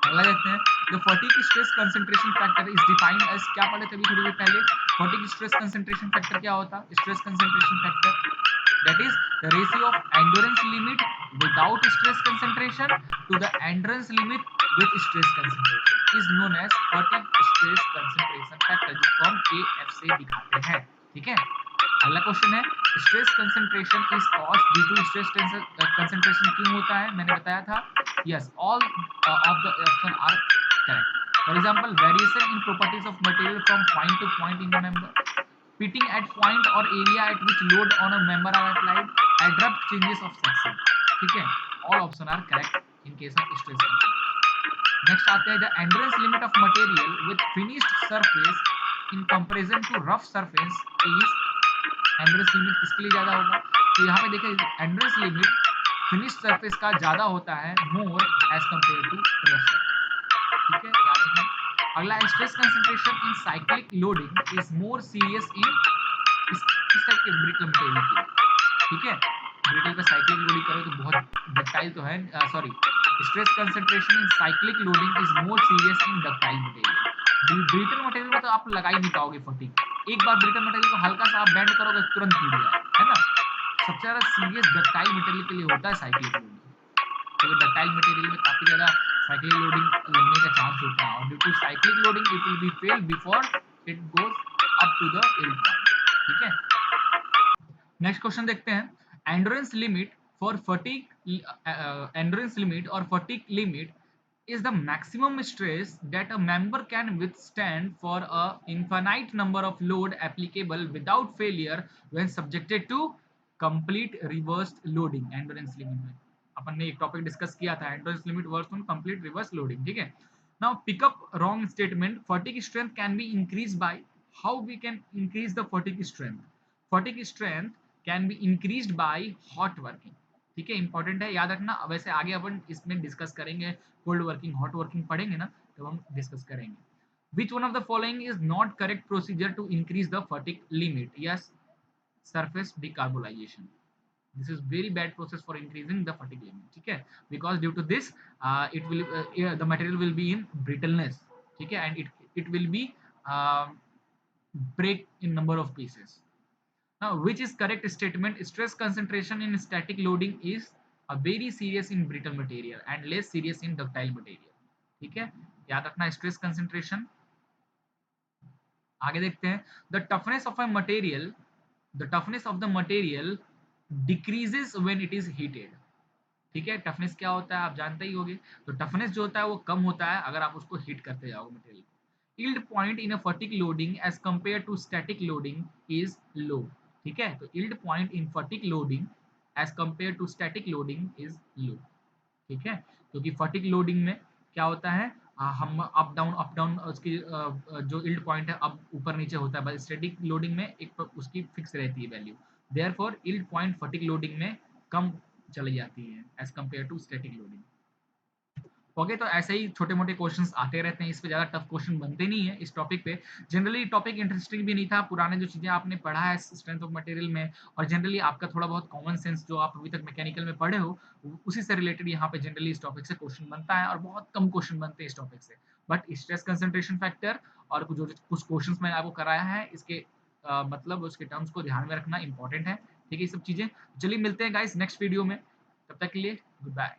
अगला देखते हैं. The fatigue stress concentration factor is defined as, क्या पढ़े थे अभी थोड़ी देर पहले, फटीग स्ट्रेस कंसंट्रेशन फैक्टर क्या होता है, stress concentration factor that is the ratio of endurance limit without stress concentration to the endurance limit with stress concentration is known as fatigue stress concentration factor, जिसको हम kf से दिखाते हैं. ठीक है, अगला क्वेश्चन है stress concentration is caused due to stress concentration क्यों होता है, मैंने बताया था. Yes, all of the option are correct. For example variation in properties of material from point to point in the member, pitting at point or area at which load on a member are applied, abrupt changes of section. ठीक है, all option are correct in case of stress function. Next आते हैं the endurance limit of material with finished surface in comparison to rough surface is, endurance limit किसके लिए ज्यादा होगा, तो यहाँ पे देखिए endurance limit finished surface का ज्यादा होता है more as compared to rough surface. ठीक है, याद रखना. अगला stress concentration in cyclic loading is more serious in इस टाइप के ब्रिटल मटेरियल के. ठीक है, ब्रिटल पे साइक्लिक लोडिंग करो तो बहुत डक्टाइल तो है, sorry, stress concentration in cyclic loading is more serious in ductile material. Brittle material में तो आप लगा ही नहीं पाओगे फटीग, एक बार ब्रिटल मटेरियल को हल्का सा आप बेंड करोगे तुरंत टूट जाएगा, है ना. सबसे ज्यादा सीरियस डक्टाइल मटेरियल के लिए होता है साइक्लिक लोडिंग, तो डक्टाइल मटेरियल में काफी ज्यादा साइक्लिक लोडिंग लगने का चांस होता है, और due to cyclic loading it will be fail before it goes up to the yield point. ठीक है, नेक्स्ट क्वेश्चन देखते हैं. Endurance limit for fatigue, endurance limit और fatigue limit is the maximum stress that a member can withstand for a infinite number of load applicable without failure when subjected to complete reversed loading. endurance limit में अपन ने एक टॉपिक डिस्कस किया था, endurance limit works on complete reverse loading. ठीक है, now pick up wrong statement. fatigue strength can be increased by, how we can increase the fatigue strength, fatigue strength can be increased by hot working. ठीक है, इंपॉर्टेंट है, याद रखना. वैसे आगे अपन इसमें डिस्कस करेंगे, कोल्ड वर्किंग, हॉट वर्किंग पढ़ेंगे ना, तब हम डिस्कस करेंगे. Which one of the following is not correct procedure to increase the fatigue limit? Yes, surface decarbolization. This is very bad process for increasing the fatigue limit. ठीक है, because due to this it will yeah, the material will be in brittleness. ठीक है, and it will be uh, break in number of pieces. Now, which is correct statement? Stress concentration in static loading is a very serious in brittle material and less serious in ductile material. ठीक है, याद रखना स्ट्रेस कंसेंट्रेशन। आगे देखते हैं, the toughness of a material, the toughness of the material decreases when it is heated. ठीक है, टफनेस क्या होता है आप जानते ही होंगे। तो टफनेस जो होता है वो कम होता है अगर आप उसको हीट करते जाओगे मटेरियल को। Yield point in a fatigue loading as compare to static loading is low. ठीक है, तो yield point in fatigue loading as compare to static loading is low. ठीक है, क्योंकि फटिक लोडिंग में क्या होता है, हम अप डाउन उसकी जो यील्ड पॉइंट है अब ऊपर नीचे होता है, बट स्टैटिक लोडिंग में एक उसकी फिक्स रहती है value. Therefore yield point fatigue loading में कम चली जाती है as compare to static loading. Okay, तो ऐसे ही छोटे मोटे क्वेश्चंस आते रहते हैं, इस पे ज़्यादा टफ क्वेश्चन बनते नहीं है इस टॉपिक पे। जनरली टॉपिक इंटरेस्टिंग भी नहीं था, पुराने जो चीज़ें आपने पढ़ा है स्ट्रेंथ ऑफ मटेरियल में, और जनरली आपका थोड़ा बहुत कॉमन सेंस जो आप अभी तक मैकेनिकल में पढ़े हो, उसी से रिलेटेड यहाँ पे जनरली इस टॉपिक से क्वेश्चन बनता है, और बहुत कम क्वेश्चन बनते हैं इस टॉपिक से। बट स्ट्रेस कंसंट्रेशन फैक्टर और कुछ क्वेश्चन मैंने आपको कराया है, इसके मतलब उसके टर्म्स को ध्यान में रखना इंपॉर्टेंट है। ठीक है, ये सब चीज़ें। चलिए मिलते हैं गाइस नेक्स्ट वीडियो में, तब तक के लिए गुड बाय।